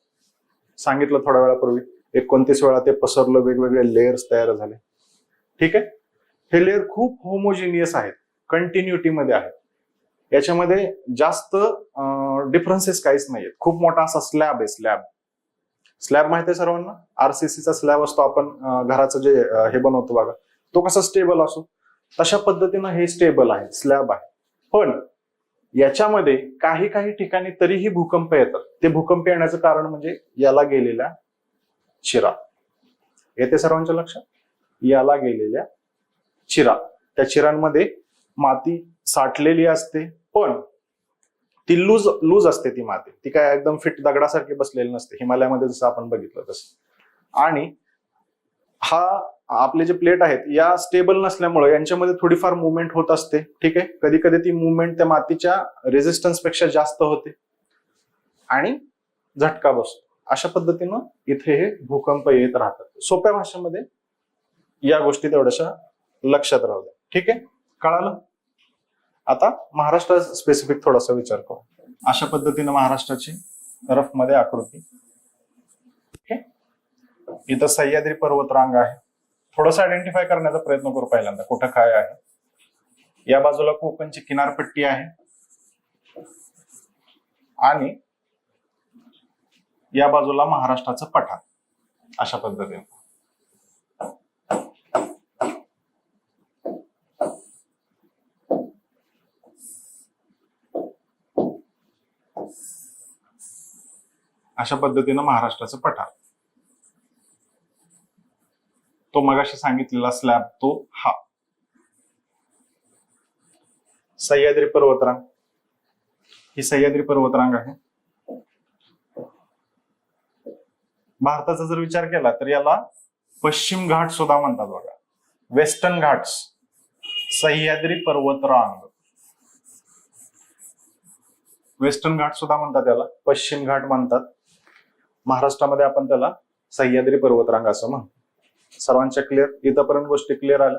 सांगितलं थोड्या वेळापूर्वी, 29 वेळा ते पसरलं, वेगवेगळे लेयर्स तयार झाले. ठीक आहे, हे लेयर खूप होमोजिनियस आहेत, कंटिन्युटी मध्ये आहेत, याच्यामध्ये जास्त डिफरन्सेस काहीच नाहीयेत. खूप मोठा असा स्लॅब आहे, स्लॅब माहिती आहे सर्वांना? आरसीसीचा स्लॅब असतो, आपण घराचं जे हे बनवतो बघा, तो कसा स्टेबल असतो तशा पद्धतीनं हे स्टेबल आहे, स्लॅब आहे. पण याच्यामध्ये काही काही ठिकाणी तरीही भूकंप येतात. ते भूकंप येण्याचं कारण म्हणजे याला गेलेल्या चिरा. येते सर्वांच्या लक्षात? याला गेलेल्या चिरा. त्या चिरांमध्ये माती साठलेली असते, पण ती लूज असते. ती माती ती काय एकदम फिट दगडासारखी बसलेली नसते, हिमालयामध्ये जसं आपण बघितलं तसं. आणि हा आपले जे प्लेट आहेत या स्टेबल नसल्यामुळे यांच्यामध्ये थोडीफार मुवमेंट होत असते. ठीक आहे, कधी कधी ती मुवमेंट त्या मातीच्या रेझिस्टन्स पेक्षा जास्त होते आणि झटका बसतो. अशा पद्धतीनं इथे हे भूकंप येत राहतात. सोप्या भाषेमध्ये या गोष्टी तेवढ्याशा लक्षात राहू द्या. ठीक आहे, कळालं? आता महाराष्ट्र स्पेसिफिक थोडासा विचार करू. अशा पद्धतीनं महाराष्ट्राची रफ मध्ये आकृती. इथं सह्याद्री पर्वतरांग आहे. थोडंसं आयडेंटिफाय करण्याचा प्रयत्न करू पहिल्यांदा, कुठं काय आहे. या बाजूला कोकणची किनारपट्टी आहे आणि या बाजूला महाराष्ट्राचं पठार, अशा पद्धतीने. अशा पद्धतीनं महाराष्ट्राचं पठार. तो मगाशी सांगितलेला स्लॅब तो हा. सह्याद्री पर्वतरांग, ही सह्याद्री पर्वतरांग आहे. भारताचा जर विचार केला तर याला पश्चिम घाट सुद्धा म्हणतात बघा, वेस्टर्न घाट्स, सह्याद्री पर्वतरांग. वेस्टर्न घाट सुद्धा म्हणतात याला, पश्चिम घाट म्हणतात. महाराष्ट्रामध्ये आपण त्याला सह्याद्री पर्वतरांग असं म्हणतो. सर्वांच्या क्लिअर? इथपर्यंत गोष्टी क्लिअर आल्या.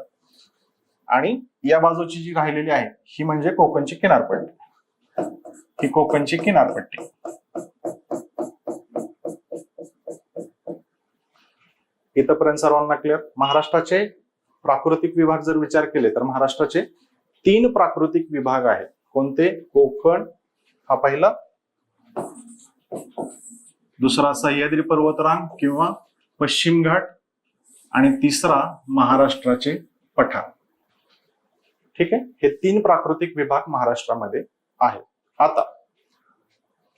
आणि या बाजूची जी राहिलेली आहे ही म्हणजे कोकणची किनारपट्टी. ही कोकणची किनारपट्टी. इथपर्यंत सर्वांना क्लिअर? महाराष्ट्राचे प्राकृतिक विभाग जर विचार केले तर महाराष्ट्राचे 3 प्राकृतिक विभाग आहेत. कोणते? कोकण हा पहिला, दुसरा सह्याद्री पर्वतरांग किंवा पश्चिम घाट, आणि तिसरा महाराष्ट्राचे पठार. ठीक आहे, हे 3 प्राकृतिक विभाग महाराष्ट्रामध्ये आहेत. आता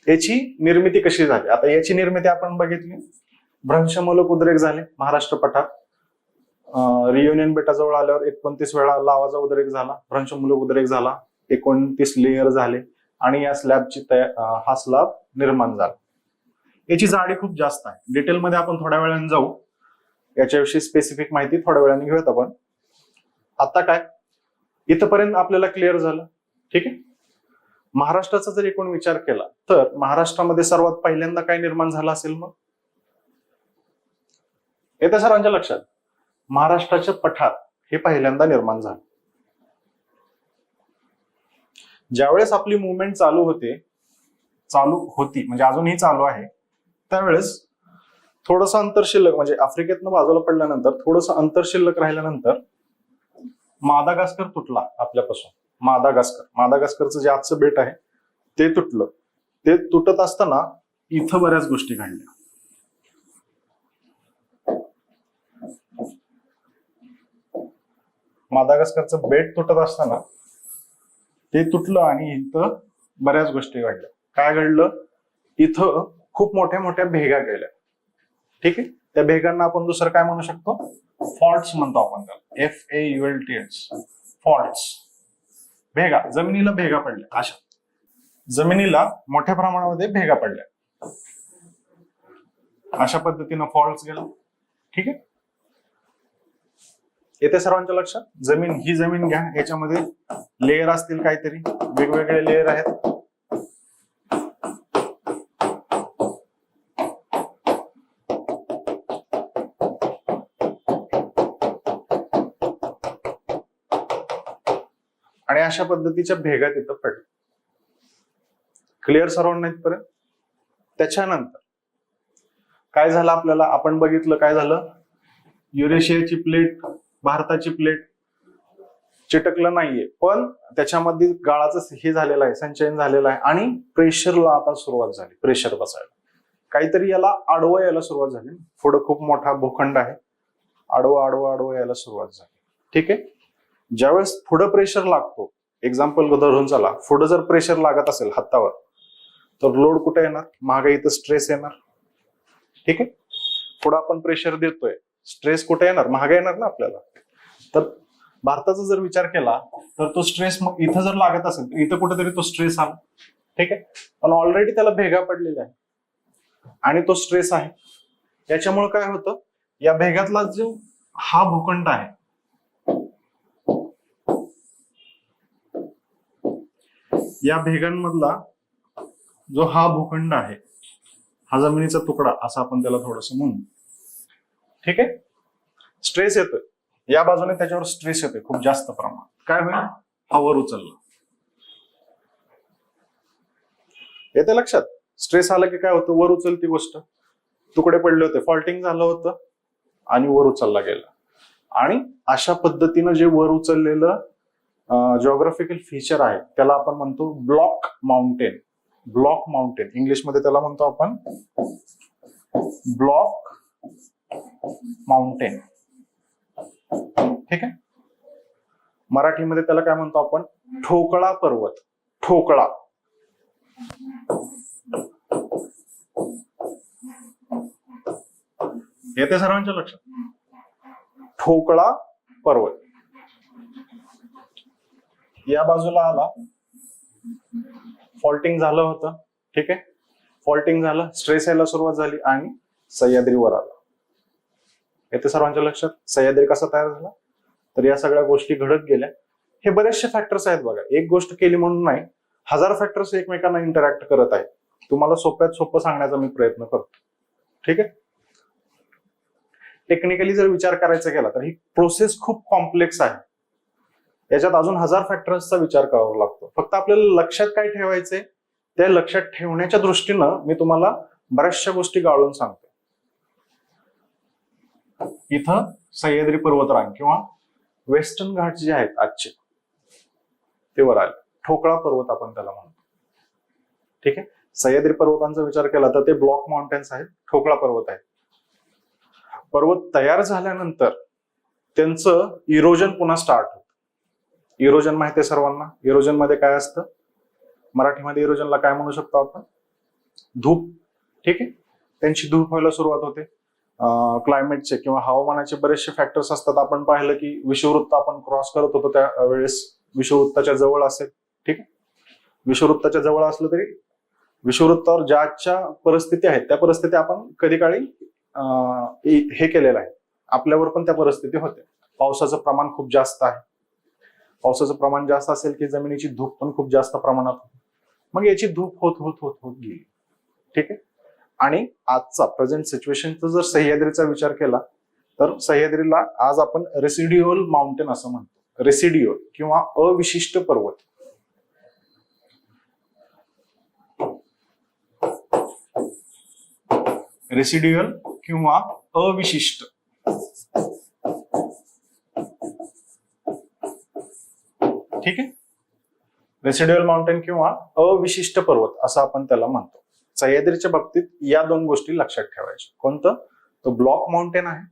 याची निर्मिती कशी झाली? आता याची निर्मिती आपण बघितली. भ्रंशमूलक उद्रेक झाले महाराष्ट्र पठार. रियुनियन बेटाजवळ आल्यावर 29 वेळा लावाचा उद्रेक झाला, भ्रंशमूलक उद्रेक झाला, 29 लेयर झाले आणि या स्लॅबची हा स्लॅब निर्माण झाला. याची जाडी खूप जास्त आहे. डिटेलमध्ये आपण थोड्या वेळाने जाऊ, याच्याविषयी स्पेसिफिक माहिती थोड्या वेळाने घेऊयात आपण. आता काय, इथपर्यंत आपल्याला क्लिअर झालं. ठीक आहे. महाराष्ट्राचा जर एकूण विचार केला तर महाराष्ट्रामध्ये सर्वात पहिल्यांदा काय निर्माण झालं असेल? मग येत्या सर्वांच्या लक्षात, महाराष्ट्राचे पठार हे पहिल्यांदा निर्माण झालं. ज्यावेळेस आपली मुवमेंट चालू होती म्हणजे अजूनही चालू आहे, त्यावेळेस थोडस अंतर शिल्लक, म्हणजे आफ्रिकेतनं बाजूला पडल्यानंतर थोडस अंतर शिल्लक राहिल्यानंतर मादागास्कर तुटला आपल्यापासून. मादागास्करचं जे आजचं बेट आहे ते तुटलं. ते तुटत असताना इथं बऱ्याच गोष्टी घडल्या. मादागास्करचं बेट तुटत असताना ते तुटलं आणि इथं बऱ्याच गोष्टी घडल्या. काय घडलं? इथं खूप मोठ्या मोठ्या भेगा गेल्या. ठीक आहे. त्या भेगांना आपण दुसरं काय म्हणू शकतो? फॉल्ट्स म्हणतो आपण त्याला. FAULTS, faults. भेगा, जमिनीला भेगा पडल्या. अशा जमिनीला मोठ्या प्रमाणामध्ये भेगा पडल्या, अशा पद्धतीनं फॉल्ट्स गेला. ठीक आहे. येथे सर्वांच्या लक्षात, ही जमीन घ्या, याच्यामध्ये लेयर असतील काहीतरी, वेगवेगळे लेयर आहेत. आणि अशा पद्धतीच्या भेगा तिथं पडल्या. क्लिअर सर्वांना इथपर्यंत? त्याच्यानंतर काय झालं आपल्याला? आपण बघितलं काय झालं, युरेशियाची प्लेट, भारताची प्लेट चिटकलं नाहीये, पण त्याच्यामध्ये गाळाचं हे झालेलं आहे, संचयन झालेलं आहे आणि प्रेशरला आता सुरुवात झाली. प्रेशर बसायला काहीतरी याला आडवं यायला सुरुवात झाली. पुढं खूप मोठा भूखंड आहे, आडवं यायला सुरुवात झाली. ठीक आहे. ज्यावेळेस पुढं प्रेशर लागतो, एक्झाम्पल धरून चला, पुढं जर प्रेशर लागत असेल हातावर, तर लोड कुठे येणार? मागे इथं स्ट्रेस येणार. ठीक आहे. पुढं आपण प्रेशर देतोय, स्ट्रेस कुठे येणार? मागे येणार ना आपल्याला. तर भारताचा जर विचार केला तर तो स्ट्रेस मग इथं जर लागत असेल तर इथं कुठेतरी तो स्ट्रेस आला. ठीक आहे. पण ऑलरेडी त्याला भेगा पडलेला आहे आणि तो स्ट्रेस आहे. याच्यामुळे काय होतं, या भेगातला जो हा भूखंड आहे, या भेगांमधला जो हा भूखंड आहे, हा जमिनीचा तुकडा असा आपण त्याला थोडस म्हणू. ठीक आहे. स्ट्रेस येतोय या बाजूने, त्याच्यावर स्ट्रेस येतोय खूप जास्त प्रमाणात. काय होईल? हा वर उचलला. येते लक्षात? स्ट्रेस आला की काय होतं? वर उचलती गोष्ट. तुकडे पडले होते, फॉल्टिंग झालं होतं आणि वर उचलला गेला. आणि अशा पद्धतीनं जे वर उचललेलं जिओग्राफिकल फीचर आहे त्याला आपण म्हणतो ब्लॉक माउंटेन. ब्लॉक माउंटेन, इंग्लिशमध्ये त्याला म्हणतो आपण ब्लॉक माउंटेन. ठीक आहे. मराठीमध्ये त्याला काय म्हणतो आपण, ठोकळा पर्वत. ठोकळा. येते सर्वांच्या लक्षात? ठोकळा पर्वत. या बाजूला आला, फॉल्टिंग झालं होतं. ठीक आहे. फॉल्टिंग झालं, स्ट्रेस यायला सुरुवात झाली आणि सह्याद्रीवर आला. येते सर्वांच्या लक्षात? सह्याद्री कसा तयार झाला? तर या सगळ्या गोष्टी घडत गेल्या. हे बरेचसे फॅक्टर्स आहेत बघा, एक गोष्ट केली म्हणून नाही, हजार फॅक्टर्स एकमेकांना इंटरॅक्ट करत आहेत. तुम्हाला सोप्यात सोपं सांगण्याचा मी प्रयत्न करतो. ठीक आहे. टेक्निकली जर विचार करायचा गेला तर ही प्रोसेस खूप कॉम्प्लेक्स आहे. याच्यात अजून हजार फॅक्टर्सचा विचार करावा लागतो. फक्त आपल्याला लक्षात काय ठेवायचंय, त्या लक्षात ठेवण्याच्या दृष्टीनं मी तुम्हाला बऱ्याचशा गोष्टी गाळून सांगतो. इथं सह्याद्री पर्वतरांग किंवा वेस्टर्न घाट जे आहेत आजचे ते वर आले. ठोकळा पर्वत आपण त्याला म्हणतो. ठीक आहे. सह्याद्री पर्वतांचा विचार केला तर ते ब्लॉक माउंटेन्स आहेत, ठोकळा पर्वत आहेत. पर्वत तयार झाल्यानंतर त्यांचं इरोजन पुन्हा स्टार्ट होतं. इरोजन माहिती आहे सर्वांना? इरोजन मध्ये काय असतं? मराठीमध्ये इरोजनला काय म्हणू शकतो आपण? धूप. ठीक आहे. त्यांची धूप व्हायला सुरुवात होते. क्लायमेटचे किंवा हवामानाचे बरेचसे फॅक्टर्स असतात. आपण पाहिलं की विषुववृत्त आपण क्रॉस करत होतो त्यावेळेस विषुववृत्ताच्या जवळ असेल. ठीक आहे. विषुववृत्ताच्या जवळ असलं तरी विषुववृत्तावर ज्याच्या परिस्थिती आहेत त्या परिस्थिती आपण कधी काळी हे केलेलं आहे. आपल्यावर पण त्या परिस्थिती होते. पावसाचं प्रमाण खूप जास्त आहे. पावसाचं प्रमाण जास्त असेल की जमिनीची धूप पण खूप जास्त प्रमाणात होते. मग याची धूप होत होत होत होत गेली. ठीक आहे. आणि आजचा प्रेझेंट सिच्युएशनचा जर सह्याद्रीचा विचार केला तर सह्याद्रीला आज आपण रेसिड्युअल माउंटेन असं म्हणतो. रेसिड्युअल किंवा अविशिष्ट पर्वत. रेसिड्युअल किंवा अविशिष्ट. ठीक आहे. रेसिड्युअल माउंटेन किंवा अविशिष्ट पर्वत असं आपण त्याला म्हणतो. सह्याद्रीच्या बाबतीत या दोन गोष्टी लक्षात ठेवायच्या. कोणतं? तो ब्लॉक माउंटेन आहे.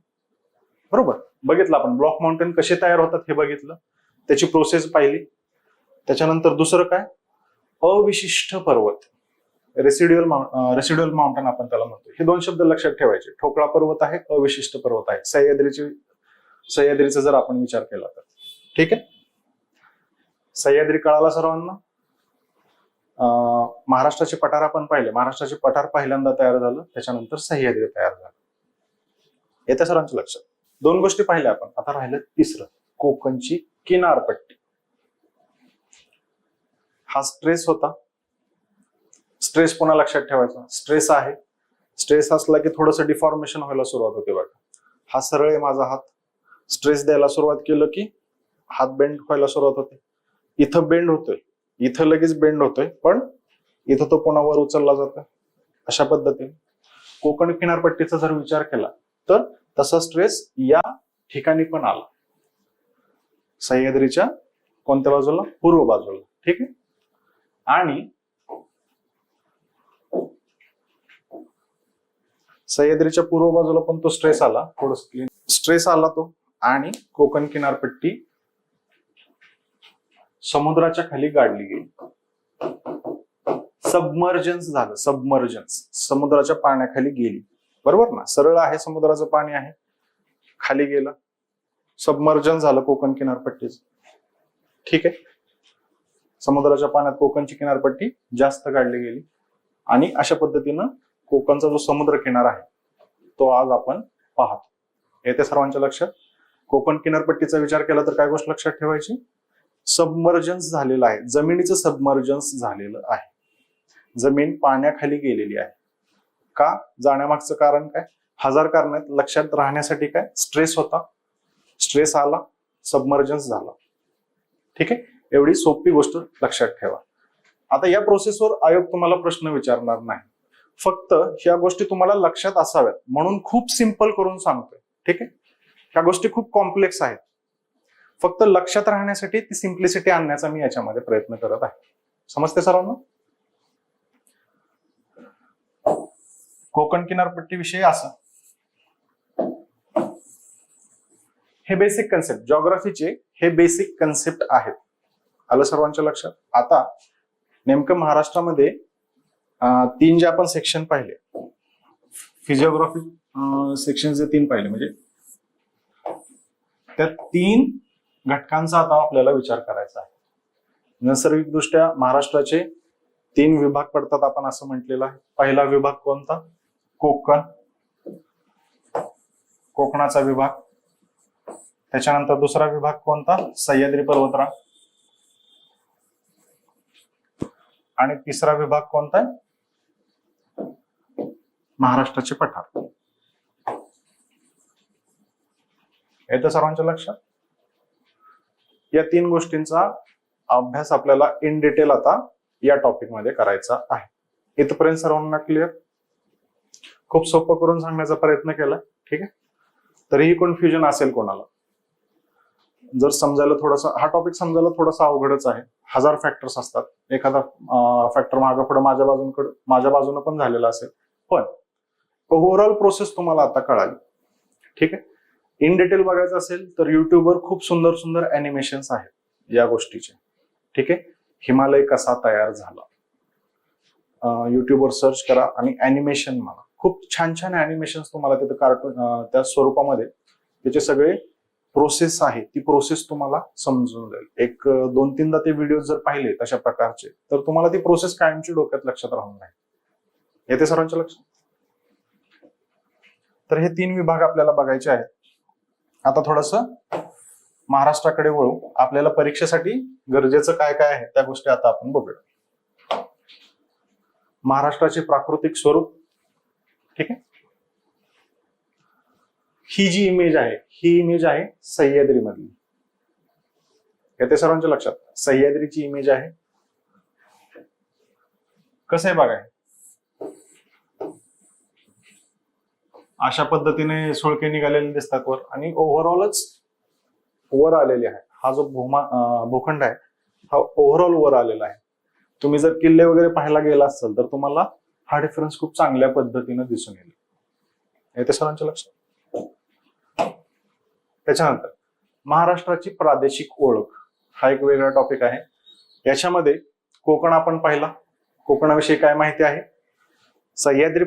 बरोबर. बघितलं आपण ब्लॉक माउंटेन कसे तयार होतात हे बघितलं, त्याची प्रोसेस पाहिली. त्याच्यानंतर दुसरं काय? अविशिष्ट पर्वत. रेसिड्युअल माउंटेन आपण त्याला म्हणतो. हे दोन शब्द लक्षात ठेवायचे. ठोकळा पर्वत आहे, अविशिष्ट पर्वत आहे. सह्याद्रीचा जर आपण विचार केला तर. ठीक आहे. सह्याद्री कळाला सर्वांना? महाराष्ट्राचे पठार आपण पाहिले. महाराष्ट्राचे पठार पहिल्यांदा तयार झालं, त्याच्यानंतर सह्याद्री तयार झालं. येत्या सर्वांच्या लक्षात? दोन गोष्टी पाहिल्या आपण. आता राहिलं तिसरं, कोकणची किनारपट्टी. हा स्ट्रेस होता. स्ट्रेस पुन्हा लक्षात ठेवायचा. स्ट्रेस आहे. स्ट्रेस असला की थोडंसं डिफॉर्मेशन व्हायला सुरुवात होते बघा. हा सरळ आहे माझा हात. स्ट्रेस द्यायला सुरुवात केलं की हात बेंड व्हायला सुरुवात होते. इथं बेंड होतोय, इथं लगेच बेंड होतोय, पण इथं तो पुन्हा वर उचलला जातो. अशा पद्धतीने कोकण किनारपट्टीचा जर विचार केला तर तसा स्ट्रेस या ठिकाणी पण आला. सह्याद्रीच्या कोणत्या बाजूला? पूर्व बाजूला. ठीक आहे. आणि सह्याद्रीच्या पूर्व बाजूला पण तो स्ट्रेस आला. थोडस स्ट्रेस आला तो, आणि कोकण किनारपट्टी समुद्राच्या खाली गाडली गेली. सबमर्जन्स झालं. सबमर्जन्स, समुद्राच्या पाण्याखाली गेली. बरोबर ना? सरळ आहे, समुद्राचं पाणी आहे, खाली गेलं, सबमर्जन झालं कोकण किनारपट्टीच. ठीक आहे. समुद्राच्या पाण्यात कोकणची किनारपट्टी जास्त गाडली गेली आणि अशा पद्धतीनं कोकणचा जो समुद्र किनार आहे तो आज आपण पाहतो. येते सर्वांच्या लक्षात? कोकण किनारपट्टीचा विचार केला तर काय गोष्ट लक्षात ठेवायची? सबमर्जन्स झालेलं आहे. जमिनीचं सबमर्जन्स झालेलं आहे. जमीन पाण्याखाली गेलेली आहे. का? जाण्यामागचं कारण काय? हजार कारण आहेत. लक्षात राहण्यासाठी काय? स्ट्रेस होता, स्ट्रेस आला, सबमर्जन्स झाला. ठीक आहे. एवढी सोपी गोष्ट लक्षात ठेवा. आता या प्रोसेसवर आयोग तुम्हाला प्रश्न विचारणार नाही. फक्त ह्या गोष्टी तुम्हाला लक्षात असाव्यात म्हणून खूप सिंपल करून सांगतोय. ठीक आहे. ह्या गोष्टी खूप कॉम्प्लेक्स आहेत. फक्त लक्षात राहण्यासाठी ती सिम्प्लिसिटी आणण्याचा मी याच्यामध्ये प्रयत्न करत आहे. समजते सर्वांना? कोकण किनारपट्टी विषयी असं. हे बेसिक कन्सेप्ट जॉग्राफीचे हे बेसिक कन्सेप्ट आहेत. आलं सर्वांच्या लक्षात. आता नेमकं महाराष्ट्रामध्ये 3 जे आपण सेक्शन पाहिले, फिजिओग्राफी सेक्शन जे 3 पाहिले, म्हणजे त्या 3 घटकांचा आता आपल्याला विचार करायचा आहे. नैसर्गिक दृष्ट्या महाराष्ट्राचे 3 विभाग पडतात, आपण असं म्हटलेलं आहे. पहिला विभाग कोणता? कोकण, कोकणाचा विभाग. त्याच्यानंतर दुसरा विभाग कोणता? सह्याद्री पर्वतरांग. आणि तिसरा विभाग कोणता आहे? महाराष्ट्राचे पठार. येतं सर्वांच्या लक्षात. या 3 गोष्टींचा अभ्यास आपल्याला इन डिटेल आता या टॉपिक मध्ये करायचा आहे. इथपर्यंत सर्वांना क्लिअर? खूप सोपं करून सांगण्याचा प्रयत्न केला, ठीक आहे. तरीही कन्फ्युजन असेल कोणाला, जर समजायला थोडासा, हा टॉपिक समजायला थोडासा अवघडच आहे. 1000 फॅक्टर्स असतात. एखादा फॅक्टर मागं पुढे माझ्या बाजूने पण झालेला असेल, पण ओव्हरऑल प्रोसेस तुम्हाला आता कळाली, ठीक आहे. इन डिटेल बघायचं असेल तर युट्यूबवर खूप सुंदर सुंदर अॅनिमेशन्स आहेत या गोष्टीचे, ठीक आहे. हिमालय कसा तयार झाला, युट्यूबवर सर्च करा आणि अॅनिमेशन मला खूप छान छान अॅनिमेशन्स तुम्हाला तिथं कार्टून त्या स्वरूपामध्ये त्याचे सगळे प्रोसेस आहे, ती प्रोसेस तुम्हाला समजून जाईल. 1-2-3दा ते व्हिडिओ जर पाहिले तशा प्रकारचे, तर तुम्हाला ती प्रोसेस कायमची डोक्यात लक्षात राहून नाही. येते सर्वांच्या लक्षात. तर हे 3 विभाग आपल्याला बघायचे आहेत. आता थोडंसं महाराष्ट्राकडे वळू. आपल्याला परीक्षेसाठी गरजेचं काय काय आहे त्या गोष्टी आता आपण बघूया. महाराष्ट्राचे प्राकृतिक स्वरूप, ठीक आहे. ही जी इमेज आहे, ही इमेज आहे सह्याद्री मधली. येते सर्वांच्या लक्षात. सह्याद्रीची इमेज आहे. कसं आहे बघा, अशा पद्धतीने सुळके निघालेले दिसतात वर, आणि ओव्हरऑलच वर आलेले आहे. हा जो भूखंड आहे हा ओव्हरऑल वर आलेला आहे. तुम्ही जर किल्ले वगैरे पाहायला गेला असाल तर तुम्हाला हा डिफरन्स खूप चांगल्या पद्धतीने दिसून येईल. येते सर्वांच्या लक्षात. त्याच्यानंतर महाराष्ट्राची प्रादेशिक ओळख हा एक वेगळा टॉपिक आहे. याच्यामध्ये कोकण आपण पाहिला. कोकणाविषयी काय माहिती आहे? सह्याद्री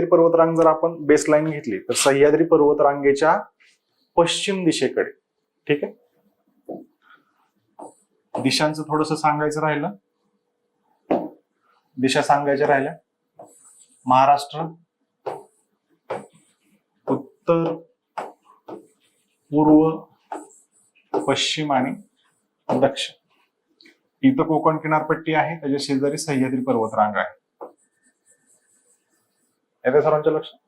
पर्वतरांग जर आपण बेसलाईन घेतली तर सह्याद्री पर्वतरांगेच्या पश्चिम दिशेकडे, ठीक आहे. दिशांचं थोडंसं सांगायचं राहिलं, दिशा सांगायच्या राहिल्या. महाराष्ट्र उत्तर, पूर्व, पश्चिम आणि दक्षिण. इथं कोकण किनारपट्टी आहे, त्याच्या शेजारी सह्याद्री पर्वतरांग आहे. येते सर्वांच्या लक्षात.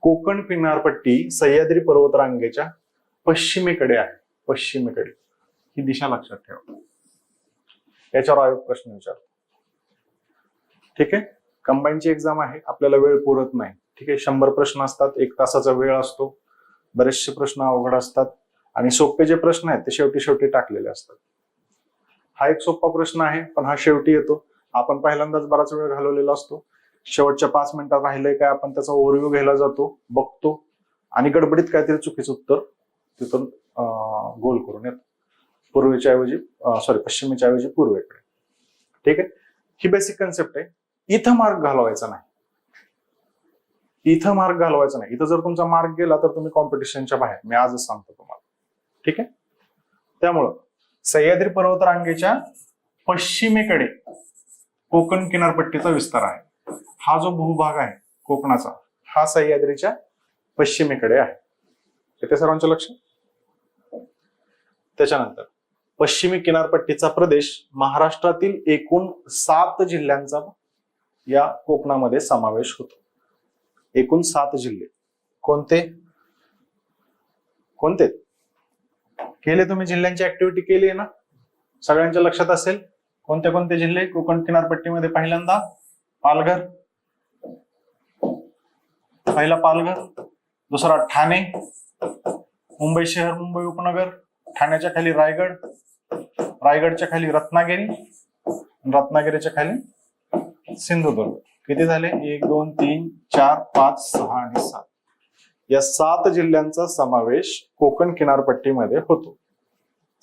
कोकण किनारपट्टी सह्याद्री पर्वतरांगेच्या पश्चिमेकडे आहे. पश्चिमेकडे ही दिशा लक्षात ठेवा. याच्यावर आयोग प्रश्न विचारतो, ठीक आहे. कंबाईनची एक्झाम आहे, आपल्याला वेळ पुरत नाही, ठीक आहे. 100 प्रश्न असतात, 1 तासाचा वेळ असतो. बरेचसे प्रश्न अवघड असतात आणि सोपे जे प्रश्न आहेत ते शेवटी टाकलेले असतात. हा एक सोपा प्रश्न आहे, पण हा शेवटी येतो. आपण पहिल्यांदाच बराच वेळ घालवलेला असतो. शेवटच्या 5 मिनिटात राहिलंय काय आपण त्याचा ओव्हरव्ह्यू घ्यायला जातो, बघतो आणि गडबडीत काहीतरी चुकीचं उत्तर तिथून गोल करून येतो. पश्चिमेच्या ऐवजी पूर्वेकडे, ठीक आहे. ही बेसिक कन्सेप्ट आहे. इथं मार्क घालवायचा नाही. इथं जर तुमचा मार्क गेला तर तुम्ही कॉम्पिटिशनच्या बाहेर, मी आजच सांगतो तुम्हाला, ठीक आहे. त्यामुळं सह्याद्री पर्वतरांगेच्या पश्चिमेकडे कोकण किनारपट्टीचा विस्तार आहे. हा जो भूभाग आहे कोकणाचा, हा सह्याद्रीच्या पश्चिमेकडे आहे. येथे सर्वांच्या लक्षात. त्याच्यानंतर पश्चिमी किनारपट्टीचा प्रदेश महाराष्ट्रातील एकूण 7 जिल्ह्यांचा या कोकणामध्ये समावेश होतो. एकूण 7 जिल्हे. कोणते कोणते केले तुम्ही? जिल्ह्यांची ऍक्टिव्हिटी केली आहे ना, सगळ्यांच्या लक्षात असेल. कोणते कोणते जिल्हे कोकण किनारपट्टीमध्ये? पहिल्यांदा पालघर, पहिला पालघर, दुसरा ठाणे, मुंबई शहर, मुंबई उपनगर, ठाण्याच्या खाली रायगड, रायगडच्या खाली रत्नागिरी, रत्नागिरीच्या खाली सिंधुदुर्ग. किती झाले? 1 2 3 4 5 6 आणि 7 या 7 जिल्ह्यांचा समावेश कोकण किनारपट्टीमध्ये होतो.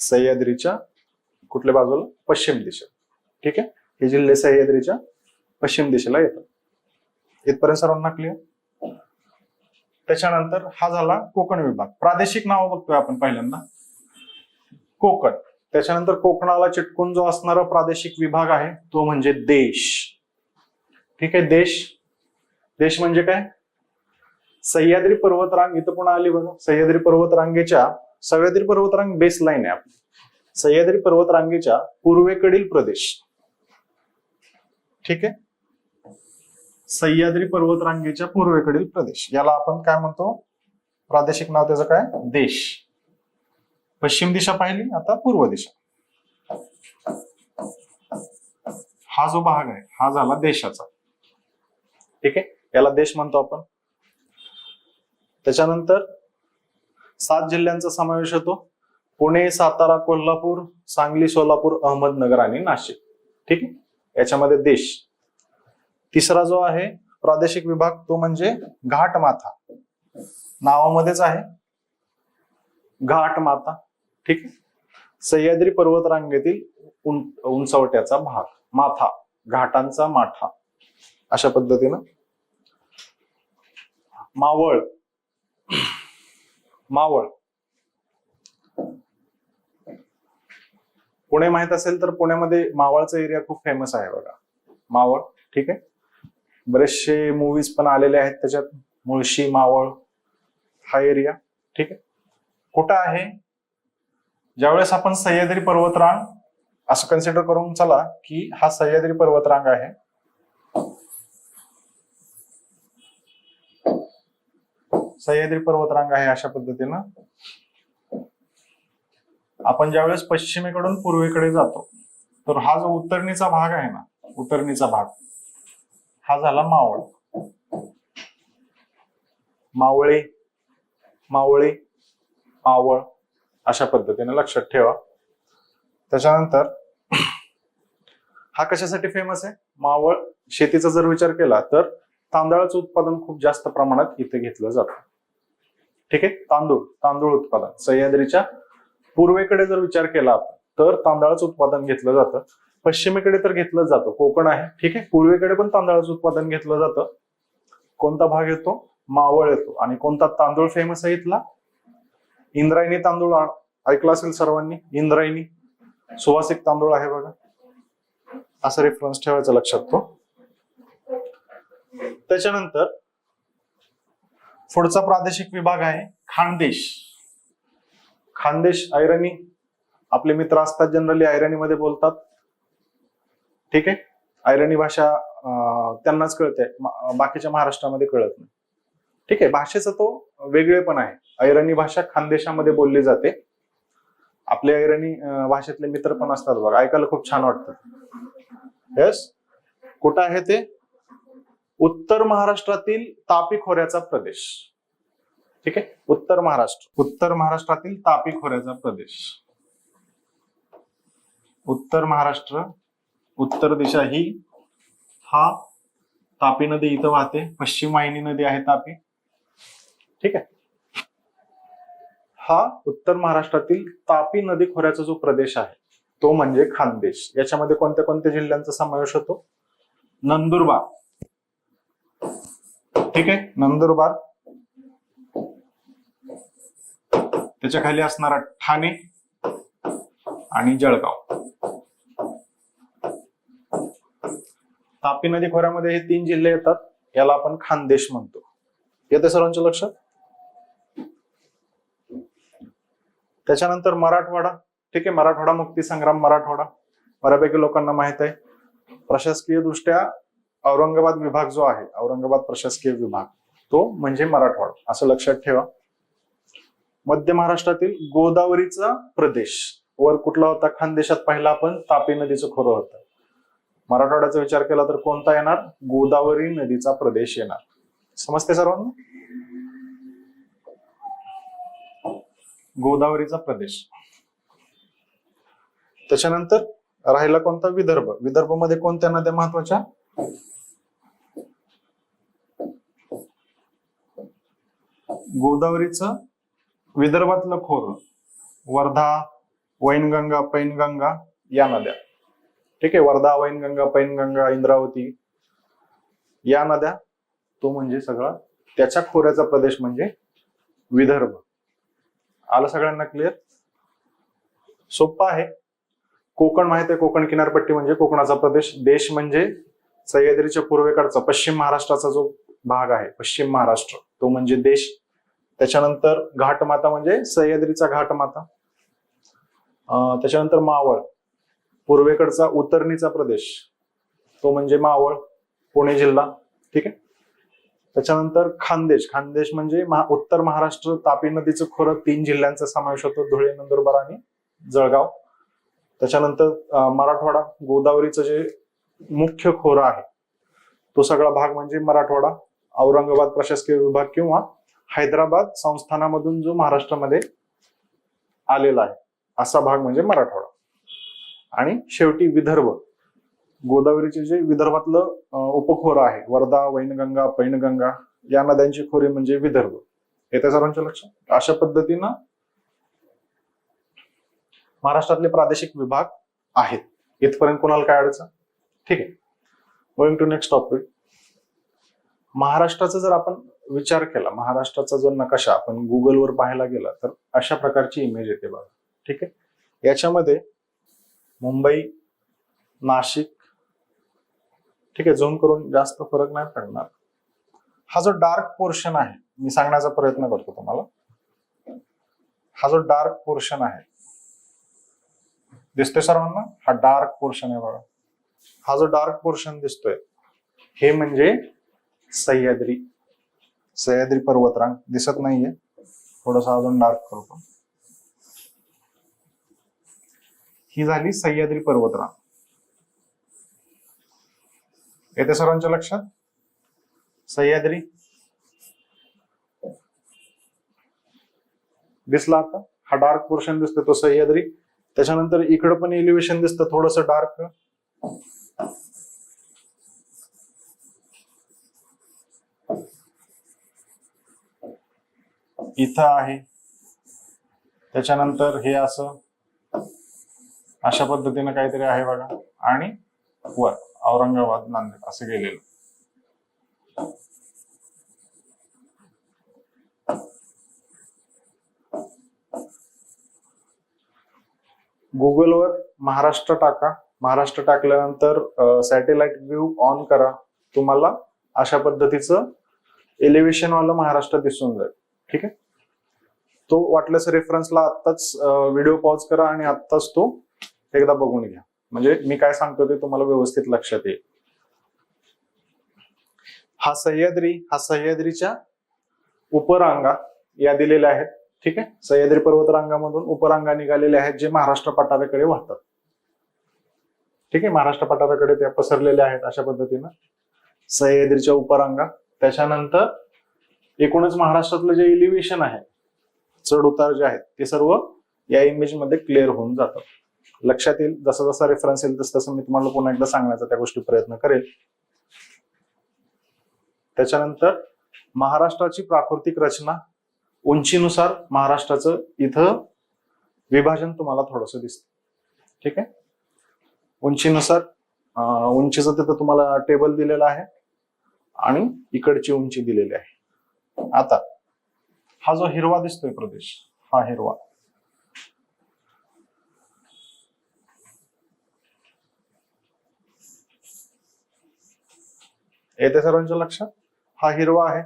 सह्याद्रीच्या कुठल्या बाजूला? पश्चिम दिशा. ठीक आहे, हे जिल्हे सह्याद्रीच्या पश्चिम दिशेला येतात. इथपर्यंत सर्वांना क्लिअर? त्याच्यानंतर हा झाला कोकण विभाग. प्रादेशिक नाव बघतोय आपण पहिल्यांदा कोकण. त्याच्यानंतर कोकणाला चिटकून जो असणारा प्रादेशिक विभाग आहे तो म्हणजे देश. ठीक आहे, देश. देश म्हणजे काय? सह्याद्री पर्वतरांग इथं पुन्हा आली बघा. सह्याद्री पर्वतरांग बेस लाईन आहे आपली. सह्याद्री पर्वतरांगेच्या पूर्वेकडील प्रदेश. ठीक आहे, सह्याद्री पर्वतरांगेच्या पूर्वेकडील प्रदेश याला आपण काय म्हणतो? प्रादेशिक नाव त्याचं काय? देश. पश्चिम दिशा पाहिली, आता पूर्व दिशा. हा जो भाग आहे हा झाला देशाचा. ठीक आहे, याला देश म्हणतो आपण. त्याच्यानंतर 7 जिल्ह्यांचा समावेश होतो. पुणे, सातारा, कोल्हापूर, सांगली, सोलापूर, अहमदनगर आणि नाशिक. ठीक आहे, याच्यामध्ये देश. तिसरा जो आहे प्रादेशिक विभाग तो म्हणजे घाटमाथा. नावामध्येच आहे घाटमाथा. ठीक आहे, सह्याद्री पर्वतरांगेतील उंचवट्याचा भाग. माथा, घाटांचा माठा अशा पद्धतीनं. मावळ. मावळ पुणे माहित असेल तर पुण्यामध्ये मावळचा एरिया खूप फेमस आहे बघा, मावळ. ठीक आहे, बरेचसे मूवीज पण आलेले आहेत त्याच्यात. मुळशी, मावळ हा एरिया. ठीक आहे, कुठं आहे? ज्यावेळेस आपण सह्याद्री पर्वतरांग असं कन्सिडर करून चला की हा सह्याद्री पर्वतरांग आहे. सह्याद्री पर्वतरांग आहे अशा पद्धतीनं. आपण ज्यावेळेस पश्चिमेकडून पूर्वेकडे जातो तर हा जो उत्तरणीचा भाग आहे ना, उत्तरणीचा भाग हा झाला मावळ. मावळे, मावळे, मावळ अशा पद्धतीने लक्षात ठेवा. त्याच्यानंतर हा कशासाठी फेमस आहे? मावळ शेतीचा जर विचार केला तर तांदळाचं उत्पादन खूप जास्त प्रमाणात इथे घेतलं जातं. ठीक आहे, तांदूळ उत्पादन सह्याद्रीच्या पूर्वेकडे जर विचार केला तर तांदळाचं उत्पादन घेतलं जातं. पश्चिमेकडे तर घेतलं जातं, कोकण आहे. ठीक आहे, पूर्वेकडे पण तांदळाचं उत्पादन घेतलं जातं. कोणता भाग येतो? मावळ येतो. आणि कोणता तांदूळ फेमस आहे इथला? इंद्रायणी तांदूळ ऐकला असेल सर्वांनी. इंद्रायणी सुवासिक तांदूळ आहे बघा, असं रेफरन्स ठेवायचं लक्षात तो. त्याच्यानंतर पुढचा प्रादेशिक विभाग आहे खानदेश. खानदेश ऐरणी. आपले मित्र असतात जनरली ऐरणीमध्ये बोलतात. ठीक आहे, ऐरणी भाषा त्यांनाच कळते, बाकीच्या महाराष्ट्रामध्ये कळत नाही. ठीक आहे, भाषेचा तो वेगळेपण आहे. ऐरणी भाषा खानदेशामध्ये बोलली जाते. आपले ऐरणी भाषेतले मित्र पण असतात बघा, ऐकायला खूप छान वाटतं. यस, कुठं आहे ते? उत्तर महाराष्ट्रातील तापी खोऱ्याचा प्रदेश. ठीक आहे, उत्तर महाराष्ट्रातील तापी खोऱ्याचा प्रदेश. उत्तर महाराष्ट्र, उत्तर दिशा ही हा तापी नदी इथं वाहते. पश्चिम वाहिनी नदी आहे तापी. ठीक आहे, हा उत्तर महाराष्ट्रातील तापी नदी खोऱ्याचा जो प्रदेश आहे तो म्हणजे खानदेश. याच्यामध्ये कोणत्या कोणत्या जिल्ह्यांचा समावेश होतो? नंदुरबार. ठीक आहे, नंदुरबार. त्याच्या खाली असणारा ठाणे आणि जळगाव. तापी नदी खोऱ्यामध्ये हे 3 जिल्हे येतात. याला आपण खानदेश म्हणतो. येते सर्वांच्या लक्षात? त्याच्यानंतर मराठवाडा. ठीक आहे, मराठवाडा मुक्ती संग्राम. मराठवाडा बऱ्यापैकी लोकांना माहित आहे. प्रशासकीय दृष्ट्या औरंगाबाद विभाग जो आहे, औरंगाबाद प्रशासकीय विभाग, तो म्हणजे मराठवाडा, असं लक्षात ठेवा. मध्य महाराष्ट्रातील गोदावरीचा प्रदेश वर कुठला होता? खानदेशात पहिला आपण तापी नदीचं खोरं होतं. मराठवाड्याचा विचार केला तर कोणता येणार? गोदावरी नदीचा प्रदेश येणार. समजते सर्वांना? गोदावरीचा प्रदेश. त्याच्यानंतर राहिला कोणता? विदर्भ. विदर्भमध्ये कोणत्या नद्या महत्वाच्या? गोदावरीचं विदर्भातलं खोरं, वर्धा, वैनगंगा, पैनगंगा या नद्या. ठीक आहे, वर्धा, वैनगंगा, पैनगंगा, इंद्रावती या नद्या, तो म्हणजे सगळा त्याच्या खोऱ्याचा प्रदेश म्हणजे विदर्भ. आलं सगळ्यांना क्लिअर? सोपं आहे. कोकण माहित आहे, कोकण किनारपट्टी म्हणजे कोकणाचा प्रदेश. देश म्हणजे सह्याद्रीच्या पूर्वेकडचा पश्चिम महाराष्ट्राचा जो भाग आहे, पश्चिम महाराष्ट्र, तो म्हणजे देश. त्याच्यानंतर घाटमाता म्हणजे सह्याद्रीचा घाटमाता. त्याच्यानंतर मावळ, पूर्वेकडचा उतरणीचा प्रदेश, तो म्हणजे मावळ, पुणे जिल्हा. ठीक आहे. त्याच्यानंतर खानदेश, खानदेश म्हणजे उत्तर महाराष्ट्र, तापी नदीचं खोरं, 3 जिल्ह्यांचा समावेश होतो, धुळे, नंदुरबार आणि जळगाव. त्याच्यानंतर मराठवाडा, गोदावरीचं जे मुख्य खोरं आहे तो सगळा भाग म्हणजे मराठवाडा, औरंगाबाद प्रशासकीय विभाग किंवा हैदराबाद संस्थानामधून जो महाराष्ट्रामध्ये आलेला आहे असा भाग म्हणजे मराठवाडा. आणि शेवटी विदर्भ, गोदावरीचे जे विदर्भातलं उपखोरं आहे, वर्धा, वैनगंगा, पैनगंगा या नद्यांची खोरे म्हणजे विदर्भ. येत्या सर्वांच्या लक्षात? अशा पद्धतीनं महाराष्ट्रातले प्रादेशिक विभाग आहेत. इथपर्यंत कोणाला काय अडचण? ठीक आहे. Going to next topic. महाराष्ट्राचा जर आपण विचार केला, महाराष्ट्राचा जो नकाशा आपण गुगलवर पाहायला गेला तर अशा प्रकारची इमेज येते बघा. ठीक आहे. याच्यामध्ये मुंबई, नाशिक, ठीक आहे, झूम करून जास्त फरक नाही पडणार. हा जो डार्क पोर्शन आहे, मी सांगण्याचा प्रयत्न करतो तुम्हाला. हा जो डार्क पोर्शन आहे दिसतोय सर्वांना? हा डार्क पोर्शन आहे बघा. हा जो डार्क पोर्शन दिसतोय हे म्हणजे सह्याद्री, सह्याद्री पर्वतरांग. दिसत नाहीये, थोडंसं अजून डार्क करतो. ही झाली सह्याद्री पर्वतरांग. येते सर्वांच्या लक्षात? सह्याद्री दिसला आता? हा डार्क पोर्शन दिसतो तो सह्याद्री. त्याच्यानंतर इकडं पण एलिव्हेशन दिसतं थोडस डार्क. इथं आहे. त्याच्यानंतर हे असं अशा पद्धतीनं काहीतरी आहे बघा. आणि वर औरंगाबाद, नांदेड असं गेलेलं. गुगलवर महाराष्ट्र टाका. महाराष्ट्र टाकल्यानंतर सॅटेलाइट व्ह्यू ऑन करा. तुम्हाला अशा पद्धतीचं एलिव्हेशन वाला महाराष्ट्र दिसून जाईल. ठीक आहे. तो वाटल्यास रेफरन्सला आत्ताच व्हिडिओ पॉज करा आणि आत्ताच तो एकदा बघून घ्या, म्हणजे मी काय सांगतो ते तुम्हाला व्यवस्थित लक्षात येईल. हा सह्याद्री, हा सह्याद्रीच्या उपरांगा या दिलेल्या आहेत. ठीक आहे. सह्याद्री पर्वतरांगामधून उपरांगा निघालेल्या आहेत जे महाराष्ट्र पठाराकडे वाहतात. ठीक आहे. महाराष्ट्र पठाराकडे त्या पसरलेल्या आहेत अशा पद्धतीनं सह्याद्रीच्या उपरांगा. त्याच्यानंतर एकूणच महाराष्ट्रातलं जे एलिव्हेशन आहे, चढ उतार जे आहेत ते सर्व या इमेज मध्ये क्लिअर होऊन जातात. लक्षात येईल. जसा जसा रेफरन्स येईल तसं मी तुम्हाला पुन्हा एकदा सांगण्याचा त्या गोष्टी प्रयत्न करेल. त्याच्यानंतर महाराष्ट्राची प्राकृतिक रचना, उंचीनुसार महाराष्ट्राचं इथं विभाजन तुम्हाला थोडंसं दिसतं. ठीक आहे. उंचीनुसार उंचीचं तिथं तुम्हाला टेबल दिलेलं आहे आणि इकडची उंची दिलेली आहे. आता हा जो हिरवा दिसतोय प्रदेश, हा हिरवा, येते सर्वांच्या लक्षात? हा हिरवा आहे.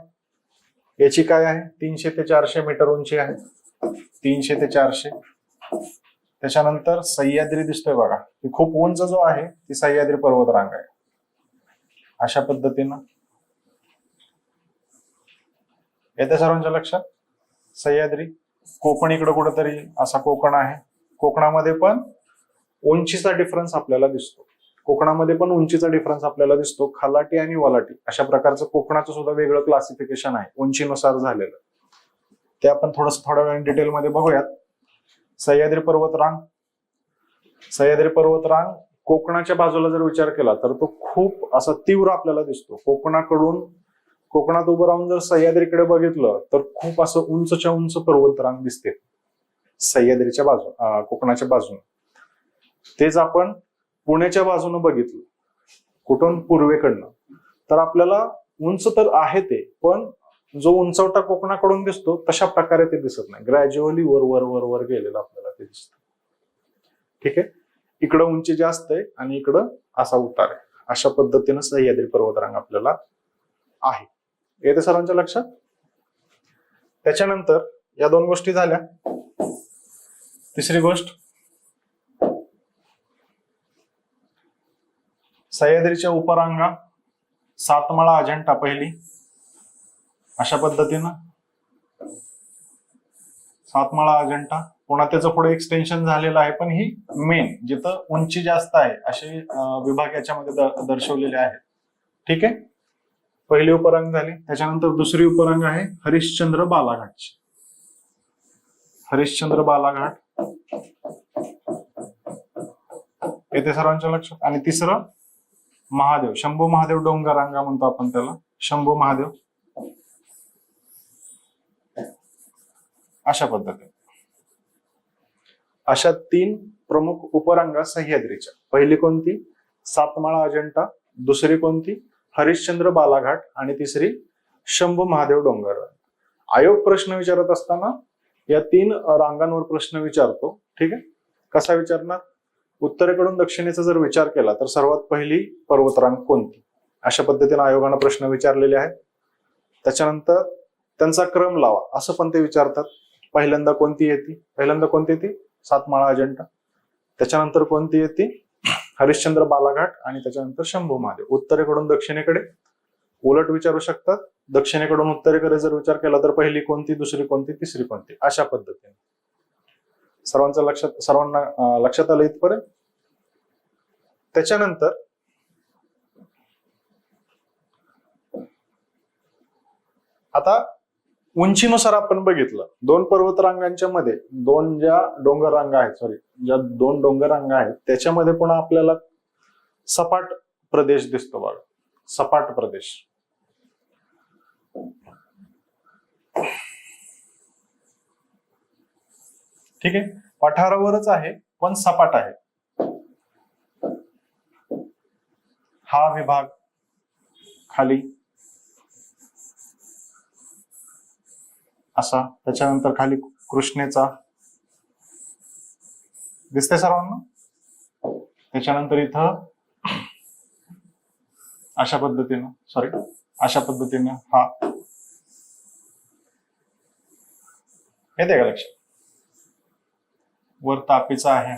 याची काय आहे? 300 ते 400 मीटर उंची आहे. 300 ते 400. त्याच्यानंतर सह्याद्री दिसतोय बघा. ही खूप उंच जो आहे ती सह्याद्री पर्वतरांग आहे. अशा पद्धतीनं येते सर्वांच्या लक्षात? सह्याद्री. कोकण इकडं कुठंतरी असा कोकण आहे. कोकणामध्ये पण उंचीचा डिफरन्स आपल्याला दिसतो. कोकणामध्ये पण उंचीचा डिफरन्स आपल्याला दिसतो. खलाटी आणि वलाटी अशा प्रकारचं कोकणाचं सुद्धा वेगळं क्लासिफिकेशन आहे उंचीनुसार झालेलं. ते आपण थोड्या वेळ डिटेलमध्ये बघूयात. सह्याद्री पर्वतरांग, सह्याद्री पर्वतरांग कोकणाच्या बाजूला जर विचार केला तर तो खूप असा तीव्र आपल्याला दिसतो. कोकणात उभं राहून जर सह्याद्रीकडे बघितलं तर खूप असं उंचच्या उंच पर्वतरांग दिसते सह्याद्रीच्या कोकणाच्या बाजूने. तेच आपण पुण्याच्या बाजूने बघितलं, कुठून पूर्वेकडनं, तर आपल्याला उंच तर आहे ते, पण जो उंचवटा कोकणाकडून दिसतो तशा प्रकारे ते दिसत नाही. ग्रॅज्युअली वर वर वर वर गेलेलं आपल्याला ते दिसतं. ठीक आहे, इकडं उंची जास्त आहे आणि इकडं असा उतार आहे. अशा पद्धतीनं सह्याद्री पर्वतरांग आपल्याला आहे. येते सर्वांच्या लक्षात? त्याच्यानंतर या दोन गोष्टी झाल्या. तिसरी गोष्ट, सह्याद्रीच्या उपरांगा सातमाळा, अजंठा पहिली, अशा पद्धतीनं सातमाळा, अजंठा. पुन्हा त्याचं पुढे एक्सटेन्शन झालेलं आहे, पण ही मेन जिथं उंची जास्त आहे असे विभाग याच्यामध्ये दर्शवलेले आहेत. ठीक आहे, पहिली उपरांग झाली. त्याच्यानंतर दुसरी उपरांग आहे हरिश्चंद्र बालाघाटची. हरिश्चंद्र बालाघाट येते सर्वांच्या लक्षात. आणि तिसरं महादेव, शंभू महादेव डोंगर रांगा म्हणतो आपण त्याला, शंभू महादेव. अशा पद्धतीने अशा तीन प्रमुख उपरांगा सह्याद्रीच्या. पहिली कोणती? सातमाळा अजंठा. दुसरी कोणती? हरिश्चंद्र बालाघाट. आणि तिसरी शंभू महादेव डोंगर. आयोग प्रश्न विचारत असताना या तीन रांगांवर प्रश्न विचारतो. ठीक आहे, कसा विचारणार? उत्तरेकडून दक्षिणेचा जर विचार केला तर सर्वात पहिली पर्वतरांग कोणती, अशा पद्धतीने आयोगानं प्रश्न विचारलेले आहेत. त्याच्यानंतर त्यांचा क्रम लावा असं पण ते विचारतात. पहिल्यांदा कोणती येते? पहिल्यांदा कोणती येते? सातमाळा अजंठा. त्याच्यानंतर कोणती येते? हरिश्चंद्र बालाघाट. आणि त्याच्यानंतर शंभू महादेव. उत्तरेकडून दक्षिणेकडे उलट विचारू शकतात. दक्षिणेकडून उत्तरेकडे जर विचार केला तर पहिली कोणती, दुसरी कोणती, तिसरी कोणती, अशा पद्धतीने. सर्वांना लक्षात आलं इथपर्यंत? त्याच्यानंतर आता उंचीनुसार आपण बघितलं, दोन पर्वतरांगांच्या मध्ये ज्या डोंगर रांगा आहेत, ज्या दोन डोंगर रांगा आहेत त्याच्यामध्ये पुन्हा आपल्याला सपाट प्रदेश दिसतो बघा, सपाट प्रदेश. ठीक आहे, पठारावरच आहे पण सपाट आहे. हा विभाग खाली असा, त्याच्यानंतर खाली कृष्णेचा दिसतंय सर्वांना. त्याच्यानंतर इथं अशा पद्धतीनं हा येते का लक्षात? वर तापीचा आहे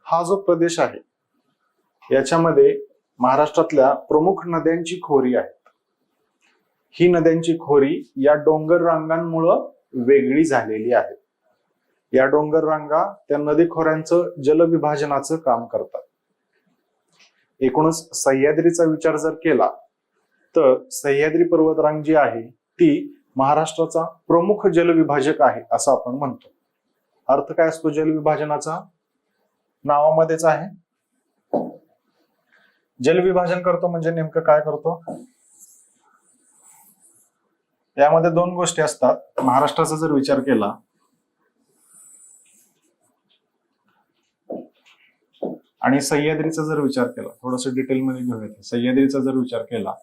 हा जो प्रदेश आहे याच्यामध्ये महाराष्ट्रातल्या प्रमुख नद्यांची खोरी आहे. ही नद्यांची खोरी या डोंगर रांगांमुळं वेगळी झालेली आहे. या डोंगर रांगा त्या नदी खोऱ्यांचं जलविभाजनाचं काम करतात. एकूणच सह्याद्रीचा विचार जर केला तर सह्याद्री पर्वतरांग जी आहे ती महाराष्ट्राचा प्रमुख जलविभाजक आहे असं आपण म्हणतो. अर्थ काय असतो जलविभाजनाचा? नावामध्येच आहे. जलविभाजन करतो म्हणजे नेमकं काय करतो? यामध्ये दोन गोष्टी असतात. महाराष्ट्राचा जर विचार केला आणि सह्याद्रीचा जर विचार केला, थोडस डिटेलमध्ये घेऊयात. सह्याद्रीचा जर विचार केला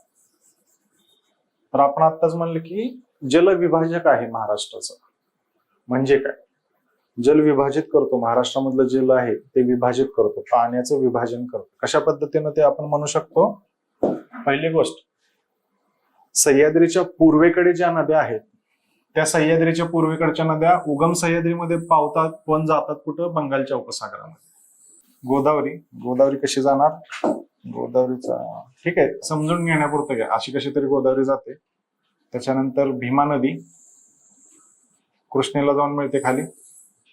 तर आपण आत्ताच म्हणलं की जलविभाजक आहे महाराष्ट्राचं. म्हणजे काय? जल विभाजित करतो, महाराष्ट्रामधलं जल आहे ते विभाजित करतो, पाण्याचं विभाजन करतो. कशा पद्धतीनं ते आपण म्हणू शकतो? पहिली गोष्ट, सह्याद्रीच्या पूर्वेकडे ज्या नद्या आहेत त्या सह्याद्रीच्या पूर्वेकडच्या नद्या उगम सह्याद्रीमध्ये पावतात पण जातात कुठं? बंगालच्या उपसागरामध्ये. गोदावरी कशी जाणार? गोदावरीचा ठीक आहे, समजून घेण्यापुरतं घ्या, अशी कशी तरी गोदावरी जाते. त्याच्यानंतर भीमा नदी कृष्णेला जाऊन मिळते खाली,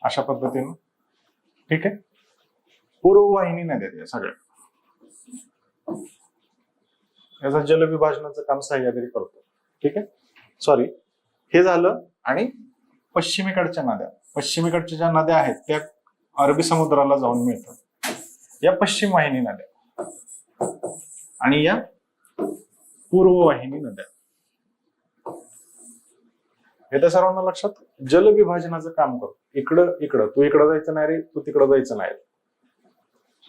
अशा पद्धतीनं. ठीक आहे, पूर्ववाहिनी नद्या या सगळ्या, याचं जलविभाजनाचं काम सह्याद्री करतो. ठीक आहे, सॉरी हे झालं. आणि पश्चिमेकडच्या ज्या नद्या आहेत त्या अरबी समुद्राला जाऊन मिळतात. या पश्चिम वाहिनी नद्या आणि या पूर्व वाहिनी नद्या. हे तर सर्वांना लक्षात. जल विभाजनाचं काम करतो. इकडं तू इकडं जायचं नाही रे, तू तिकडं जायचं नाही.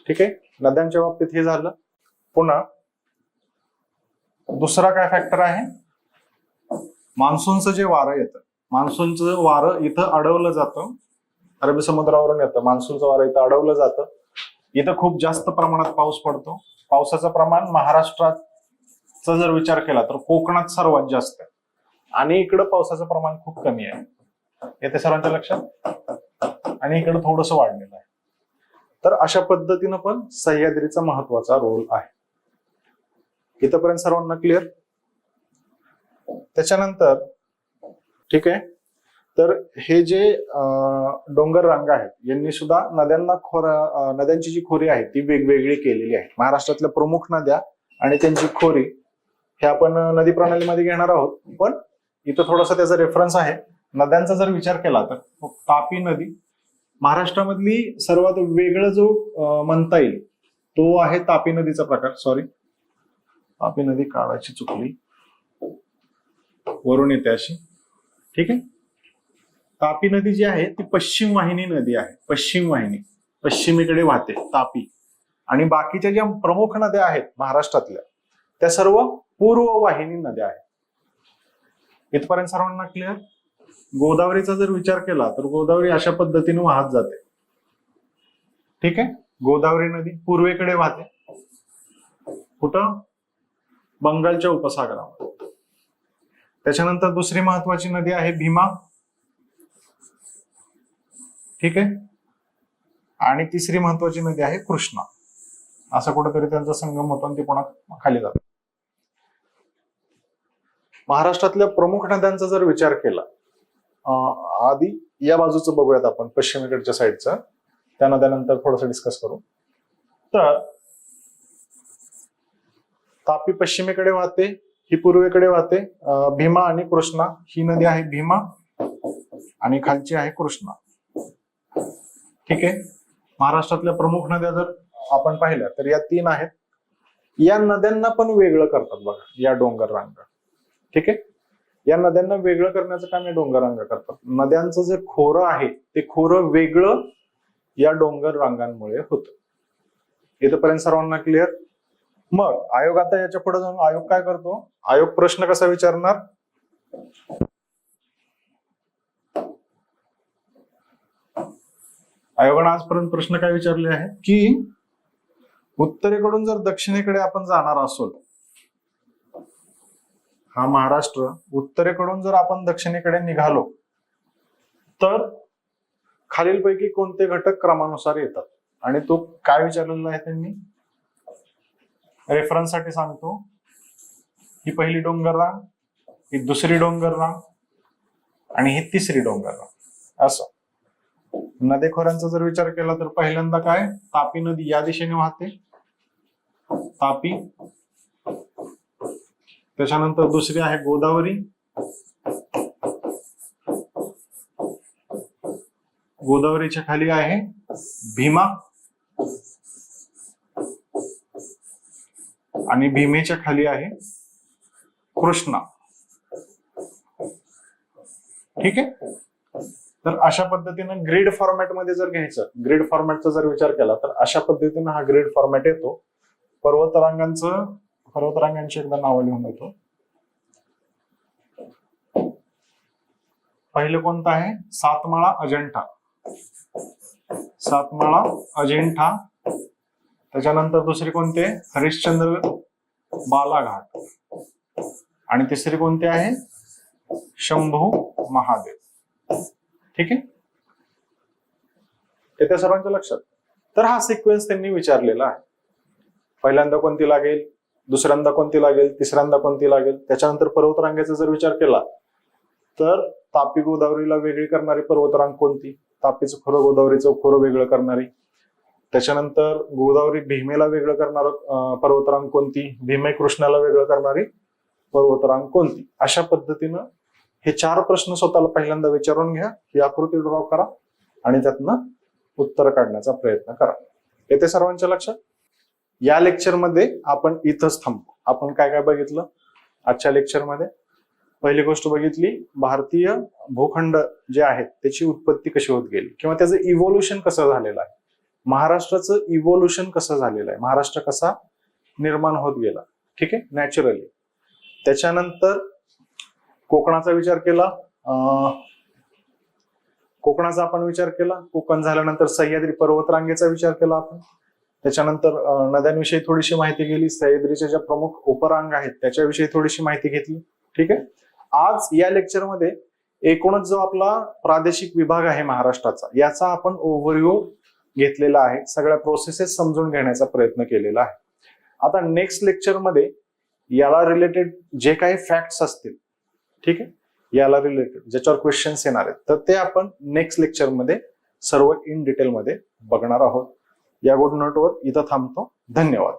ठीक आहे, नद्यांच्या बाबतीत हे झालं. पुन्हा दुसरा काय फॅक्टर आहे, मान्सूनचं जे वारं येतं, मान्सूनचं वारं इथं अडवलं जातं, अरबी समुद्रावरून येतं, मान्सूनचं वारं इथं अडवलं जातं. इथं खूप जास्त प्रमाणात पाऊस पडतो. पावसाचं प्रमाण महाराष्ट्राचा जर विचार केला तर कोकणात सर्वात जास्त आहे आणि इकडं पावसाचं प्रमाण खूप कमी आहे. येते सर्वांच्या लक्षात. आणि इकडं थोडंसं वाढलेलं आहे. तर अशा पद्धतीनं पण सह्याद्रीचा महत्वाचा रोल आहे. इथपर्यंत सर्वांना क्लिअर. त्याच्यानंतर ठीक आहे, तर हे जे डोंगर रांगा आहेत यांनी सुद्धा नद्यांची जी खोरी आहे ती वेगवेगळी केलेली आहे. महाराष्ट्रातल्या प्रमुख नद्या आणि त्यांची खोरी हे आपण नदी प्रणालीमध्ये घेणार आहोत. पण इथं थोडासा त्याचा रेफरन्स आहे. नद्यांचा जर विचार केला तर तापी नदी महाराष्ट्रामधली सर्वात वेगळं जो म्हणता येईल तो आहे तापी नदीचा प्रकार. सॉरी, तापी नदी काळाची चुकली, वरून येते अशी. ठीक आहे, तापी नदी जी आहे ती पश्चिम वाहिनी नदी आहे. पश्चिम वाहिनी, पश्चिमेकडे वाहते तापी. आणि बाकीच्या ज्या प्रमुख नद्या आहेत महाराष्ट्रातल्या त्या सर्व पूर्व वाहिनी नद्या आहेत. इथपर्यंत सर्वांना क्लिअर. गोदावरीचा जर विचार केला तर गोदावरी अशा पद्धतीने वाहत जाते. ठीक आहे, गोदावरी नदी पूर्वेकडे वाहते. कुठं? बंगालच्या उपसागरामध्ये. त्याच्यानंतर दुसरी महत्वाची नदी आहे भीमा. ठीक आहे, आणि तिसरी महत्वाची नदी आहे कृष्णा. असं कुठेतरी त्यांचा संगम होतो आणि ती पुन्हा खाली जातो. महाराष्ट्रातल्या प्रमुख नद्यांचा जर विचार केला, आधी या बाजूचं बघूयात आपण, पश्चिमेकडच्या साईडचं. त्या नद्यानंतर थोडंसं डिस्कस करू. तर तापी पश्चिमेकडे वाहते, ही पूर्वेकडे वाहते. भीमा आणि कृष्णा, ही नदी आहे भीमा आणि खालची आहे कृष्णा. ठीक आहे, महाराष्ट्रातल्या प्रमुख नद्या जर आपण पाहिल्या तर या 3 आहेत. या नद्यांना पण वेगळं करतात बघा या डोंगर रांगा. ठीक आहे, या नद्यांना वेगळं करण्याचं काम या डोंगर रांगा करतात. नद्यांचं जे खोरं आहे ते खोरं वेगळं या डोंगर रांगांमुळे होतं. इथपर्यंत सर्वांना क्लिअर. मग आयोग आता याच्या पुढे जाऊन आयोग काय करतो, आयोग प्रश्न कसा विचारणार, आयोगाने आजपर्यंत प्रश्न काय विचारले आहे की उत्तरेकडून जर दक्षिणेकडे आपण जाणार असो, हा महाराष्ट्र उत्तरेकडून जर आपण दक्षिणेकडे निघालो तर खालीलपैकी कोणते घटक क्रमानुसार येतात. आणि तो काय विचारलेला आहे त्यांनी, रेफरन्स साठी सांगतो. ही पहिली डोंगर रांग, ही दुसरी डोंगर रांग आणि ही तिसरी डोंगर रांग. असं नदीखोऱ्यांचा जर विचार केला तर पहिल्यांदा काय, तापी नदी या दिशेने वाहते, तापी. त्याच्यानंतर दुसरी आहे गोदावरी, गोदावरीच्या खाली आहे भीमा आणि भीमेच्या खाली आहे कृष्णा. ठीक आहे, तर अशा पद्धतीनं ग्रीड फॉर्मॅट मध्ये जर घ्यायचं, ग्रीड फॉर्मॅटचा जर विचार केला तर अशा पद्धतीनं हा ग्रीड फॉर्मॅट येतो. पर्वतरांगांची एकदा नावं लिहून येतो. पहिलं कोणतं आहे, सातमाळा अजंठा, सातमाळा अजिंठा. त्याच्यानंतर दुसरी कोणते, हरिश्चंद्र बालाघाट. आणि तिसरी कोणती आहे, शंभू महादेव. ठीक आहे, ते त्या सर्वांच्या लक्षात. तर हा सिक्वेन्स त्यांनी विचारलेला आहे. पहिल्यांदा कोणती लागेल, दुसऱ्यांदा कोणती लागेल, तिसऱ्यांदा कोणती लागेल. त्याच्यानंतर पर्वतरांगेचा जर विचार केला तर तापी गोदावरीला वेगळी करणारी पर्वतरांग कोणती, तापीचं खोरं गोदावरीचं खोरं वेगळं करणारी. त्याच्यानंतर गोदावरी भीमेला वेगळं करणार पर्वतरांग कोणती, भीमे कृष्णाला वेगळं करणारी पर्वतरांग कोणती. अशा पद्धतीनं हे 4 प्रश्न स्वतःला पहिल्यांदा विचारून घ्या, ही आकृती ड्रॉ करा आणि त्यातनं उत्तर काढण्याचा प्रयत्न करा. येते सर्वांच्या लक्षात? या लेक्चरमध्ये आपण इथंच थांबतो. आपण काय काय बघितलं आजच्या लेक्चरमध्ये? पहिली गोष्ट बघितली, भारतीय भूखंड जे आहेत त्याची उत्पत्ती कशी होत गेली किंवा त्याचं इव्होल्युशन कसं झालेलं आहे, महाराष्ट्राचं इव्होल्युशन कसं झालेलं आहे, महाराष्ट्र कसा निर्माण होत गेला, ठीक आहे, नॅचरली. त्याच्यानंतर कोकणाचा विचार केला, कोकणाचा आपण विचार केला. कोकण झाल्यानंतर सह्याद्री पर्वतरांगेचा विचार केला आपण. त्याच्यानंतर नद्यांविषयी थोडीशी माहिती गेली, सह्याद्रीच्या ज्या प्रमुख उपरांग आहेत त्याच्याविषयी थोडीशी माहिती घेतली, ठीक आहे. आज या लेक्चरमध्ये एकूणच जो आपला प्रादेशिक विभाग आहे महाराष्ट्राचा याचा आपण ओव्हरव्ह्यू घेतलेला आहे, सगळ्या प्रोसेसेस समजून घेण्याचा प्रयत्न केलेला आहे. आता नेक्स्ट लेक्चरमध्ये याला रिलेटेड जे काही फॅक्ट्स असतील, ठीक आहे, याला रिलेटेड ज्याच्यावर क्वेश्चन्स येणार आहेत तर ते आपण नेक्स्ट लेक्चरमध्ये सर्व इन डिटेलमध्ये बघणार आहोत. या गुड नोटवर इथं थांबतो. धन्यवाद.